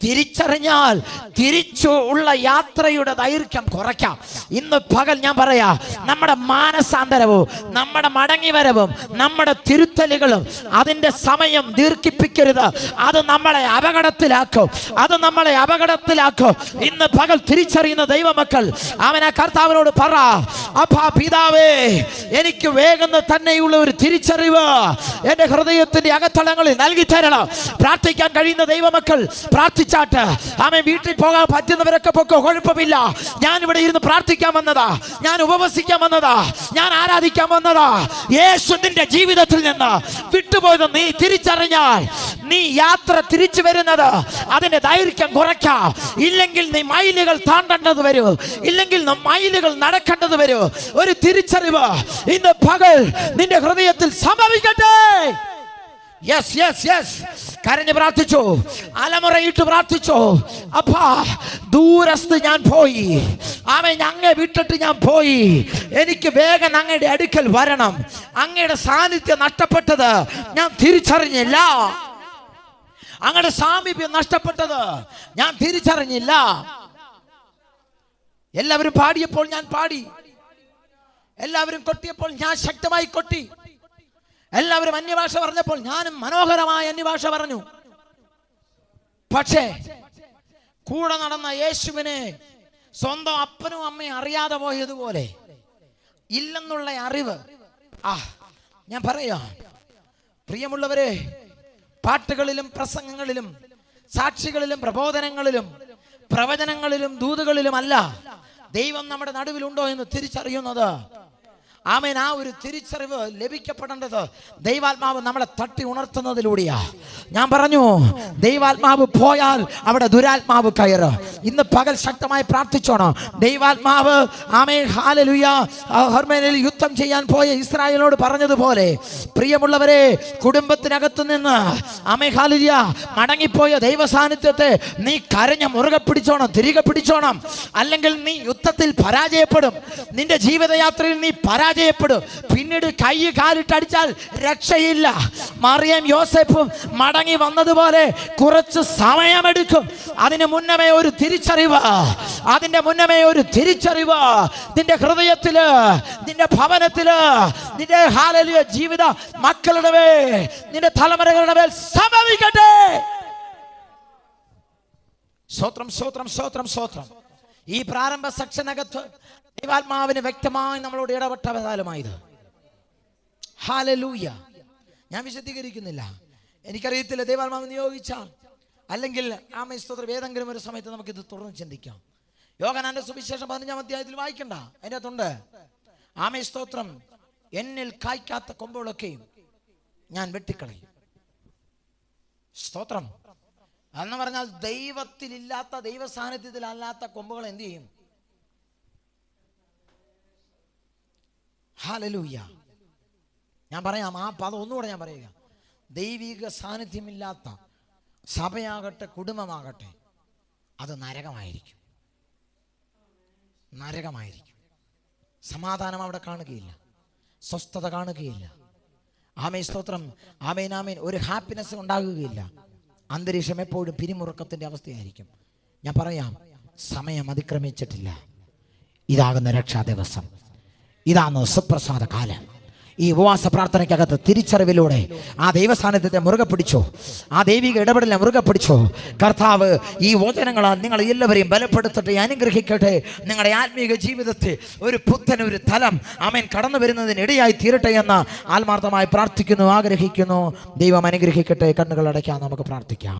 തിരിച്ചറിഞ്ഞാൽ തിരിച്ചു ഉള്ള യാത്രയുടെ ദൈർഘ്യം കുറയ്ക്കാം. ഇന്ന് പകൽ ഞാൻ പറയാ, നമ്മുടെ മാനസാന്തരവും നമ്മുടെ മടങ്ങിവരവും നമ്മുടെ തിരുത്തലുകളും അതിൻ്റെ സമയം ദീർഘിപ്പിക്കരുത്. അത് നമ്മളെ അപകടത്തിലാക്കും. ഇന്ന് പകൽ തിരിച്ചറിയുന്ന ദൈവമക്കൾ അവൻ ആ കർത്താവിനോട് പറ, അപ്പാ പിതാവേ, എനിക്ക് വേഗം തന്നെയുള്ള ഒരു തിരിച്ചറിവ് എന്റെ ഹൃദയത്തിന്റെ അകത്തളങ്ങളിൽ നൽകി തരണം. പ്രാർത്ഥിക്കാൻ കഴിയുന്ന ദൈവമക്കൾ പ്രാർത്ഥിച്ചാട്ട്. ആമേൻ. വീട്ടിൽ പോകാൻ പറ്റുന്നവരൊക്കെ പൊക്കോ, കുഴപ്പമില്ല. ഞാൻ ഇവിടെ ഇരുന്ന് പ്രാർത്ഥിക്കാൻ വന്നതാ, ഞാൻ ഉപവസിക്കാൻ വന്നതാ, ഞാൻ ആരാധിക്കാൻ വന്നതാ. യേശു നിന്റെ ജീവിതത്തിൽ നിന്ന് വിട്ടുപോയത് നീ തിരിച്ചറിഞ്ഞാൽ നീ യാത്ര തിരിച്ചു വരുന്നത് അതിന്റെ ദൈർഘ്യം കുറയ്ക്കാം. ഇല്ലെങ്കിൽ നീ മൈലുകൾ താണ്ടേണ്ടത് വരും, ഇല്ലെങ്കിൽ മൈലുകൾ നടക്കേണ്ടത് വരും. ഒരു തിരിച്ചറിവ് ഇന്ന് പകൽ നിന്റെ ഹൃദയത്തിൽ സംഭവിക്കട്ടെ. Yes yes yes. കരഞ്ഞ് പ്രാർത്ഥിച്ചു, അലമുറയിട്ട് പ്രാർത്ഥിച്ചു. അപ്പാ, ദൂരസ്ഥ ഞാൻ പോയി, ആമേൻ, അങ്ങേ വിട്ടിട്ട് ഞാൻ പോയി. എനിക്ക് വേഗം അങ്ങയുടെ അടുക്കൽ വരണം. അങ്ങയുടെ സാന്നിധ്യം നഷ്ടപ്പെട്ടത് ഞാൻ തിരിച്ചറിഞ്ഞില്ല. അങ്ങയുടെ സാമീപ്യം നഷ്ടപ്പെട്ടത് ഞാൻ തിരിച്ചറിഞ്ഞില്ല. എല്ലാവരും പാടിയപ്പോൾ ഞാൻ പാടി, എല്ലാവരും കൊട്ടിയപ്പോൾ ഞാൻ ശക്തമായി കൊട്ടി, എല്ലാവരും അന്യഭാഷ പറഞ്ഞപ്പോൾ ഞാനും മനോഹരമായ അന്യഭാഷ പറഞ്ഞു. പക്ഷേ കൂടെ നടന്ന യേശുവിനെ സ്വന്തം അപ്പനും അമ്മയും അറിയാതെ പോയതുപോലെ ഇല്ലെന്നുള്ള അറിവ്. ഞാൻ പറയാ, പ്രിയമുള്ളവരെ, പാട്ടുകളിലും പ്രസംഗങ്ങളിലും സാക്ഷികളിലും പ്രബോധനങ്ങളിലും പ്രവചനങ്ങളിലും ദൂതുകളിലുമല്ല ദൈവം നമ്മുടെ നടുവിലുണ്ടോ എന്ന് തിരിച്ചറിയുന്നത്. ആമേൻ. ആ ഒരു തിരിച്ചറിവ് ലഭിക്കപ്പെടേണ്ടത് ദൈവാത്മാവ് നമ്മളെ തട്ടി ഉണർത്തുന്നതിലൂടെയാ. ഞാൻ പറഞ്ഞു, ദൈവാത്മാവ് പോയാൽ അവിടെ ദുരാത്മാവ് കയറും. ഇന്ന് പകൽ ശക്തമായി പ്രാർത്ഥിച്ചോണം. ദൈവാത്മാവ് ആമേൻ, ഹല്ലേലൂയ, ഹർമേനിൽ യുദ്ധം ചെയ്യാൻ പോയ ഇസ്രായേലിനോട് പറഞ്ഞതുപോലെ, പ്രിയമുള്ളവരെ, കുടുംബത്തിനകത്ത് നിന്ന് ആമേൻ, ഹല്ലേലൂയ, മടങ്ങിപ്പോയ ദൈവ സാന്നിധ്യത്തെ നീ കരഞ്ഞ് മുറുകെ പിടിച്ചോണം, തിരികെ പിടിച്ചോണം. അല്ലെങ്കിൽ നീ യുദ്ധത്തിൽ പരാജയപ്പെടും. നിന്റെ ജീവിതയാത്രയിൽ നീ പരാജയപ്പെടും. പിന്നീട് കൈ കാലിട്ടടിച്ചാൽ രക്ഷയില്ല. മറിയം യോസേഫും മടങ്ങി വന്നതുപോലെ കുറച്ച് സമയമെടുക്കും. അതിന് മുന്നമേ ഒരു തിരിച്ചറിവ്, അതിന്റെ മുന്നമേ ഒരു തിരിച്ചറിവ് നിന്റെ ഹൃദയത്തില്, നിന്റെ ഭവനത്തില്, നിന്റെ ഹല്ലേലൂയ ജീവിത മക്കളുടെ മേൽ, നിന്റെ തലമുറകളുടെ മേൽ സംഭവിക്കട്ടെ. സ്തോത്രം, സ്തോത്രം, സ്തോത്രം, സ്തോത്രം. ഈ പ്രാരംഭ സെക്ഷനകത്ത് ദൈവാത്മാവിന് വ്യക്തമായി നമ്മളോട് ഇടപെട്ട കാലമായത്. ഹല്ലേലൂയ. ഞാൻ വിശദീകരിക്കുന്നില്ല, എനിക്കറിയത്തില്ല ദൈവാത്മാവ് നിയോഗിച്ചാൽ, അല്ലെങ്കിൽ ആമേൻ, സ്തോത്രം, ഏതെങ്കിലും ഒരു സമയത്ത് നമുക്കിത് തുറന്ന് ചിന്തിക്കാം. യോഹന്നാന്റെ സുവിശേഷം 15-ാം അധ്യായത്തിൽ വായിക്കണ്ട, അതിൻ്റെ അകത്തുണ്ട്, ആമേൻ, സ്തോത്രം, എന്നിൽ കായ്ക്കാത്ത കൊമ്പുകളൊക്കെയും ഞാൻ വെട്ടിക്കളയും. സ്തോത്രം. എന്ന് പറഞ്ഞാൽ ദൈവത്തിലില്ലാത്ത, ദൈവ സാന്നിധ്യത്തിലല്ലാത്ത കൊമ്പുകൾ എന്ത് ചെയ്യും? ഹല്ലേലൂയ. ഞാൻ പറയാം, ആ പദം ഒന്നുകൂടെ ഞാൻ പറയുക. ദൈവിക സാന്നിധ്യമില്ലാത്ത സഭയാകട്ടെ കുടുംബമാകട്ടെ അത് നരകമായിരിക്കും. നരകമായിരിക്കും. സമാധാനം അവിടെ കാണുകയില്ല, സ്വസ്ഥത കാണുകയില്ല. ആമേൻ, സ്തോത്രം, ആമേൻ, ആമേൻ. ഒരു ഹാപ്പിനെസ് ഉണ്ടാകുകയില്ല. അന്തരീക്ഷം എപ്പോഴും പിരിമുറുക്കത്തിൻ്റെ അവസ്ഥയായിരിക്കും. ഞാൻ പറയാം, സമയം അതിക്രമിച്ചിട്ടില്ല. ഇതാകുന്ന രക്ഷാ ദിവസം, ഇതാണ് സുപ്രസാദ കാലം. ഈ ഉപവാസ പ്രാർത്ഥനയ്ക്കകത്ത് തിരിച്ചറിവിലൂടെ ആ ദൈവസാന്നിധ്യത്തെ മുറുകെ പിടിച്ചോ, ആ ദൈവിക ഇടപെടലിനെ മുറുകെ പിടിച്ചോ. കർത്താവ് ഈ വചനങ്ങളാൽ നിങ്ങൾ എല്ലാവരെയും ബലപ്പെടുത്തട്ടെ, അനുഗ്രഹിക്കട്ടെ. നിങ്ങളുടെ ആത്മീക ജീവിതത്തിൽ ഒരു പുത്തൻ ഒരു തലം ആമേൻ കടന്നു വരുന്നതിന് ഇടയായി തീരട്ടെ എന്ന് ആത്മാർത്ഥമായി പ്രാർത്ഥിക്കുന്നു, ആഗ്രഹിക്കുന്നു. ദൈവം അനുഗ്രഹിക്കട്ടെ. കണ്ണുകൾ അടയ്ക്കാൻ നമുക്ക് പ്രാർത്ഥിക്കാം.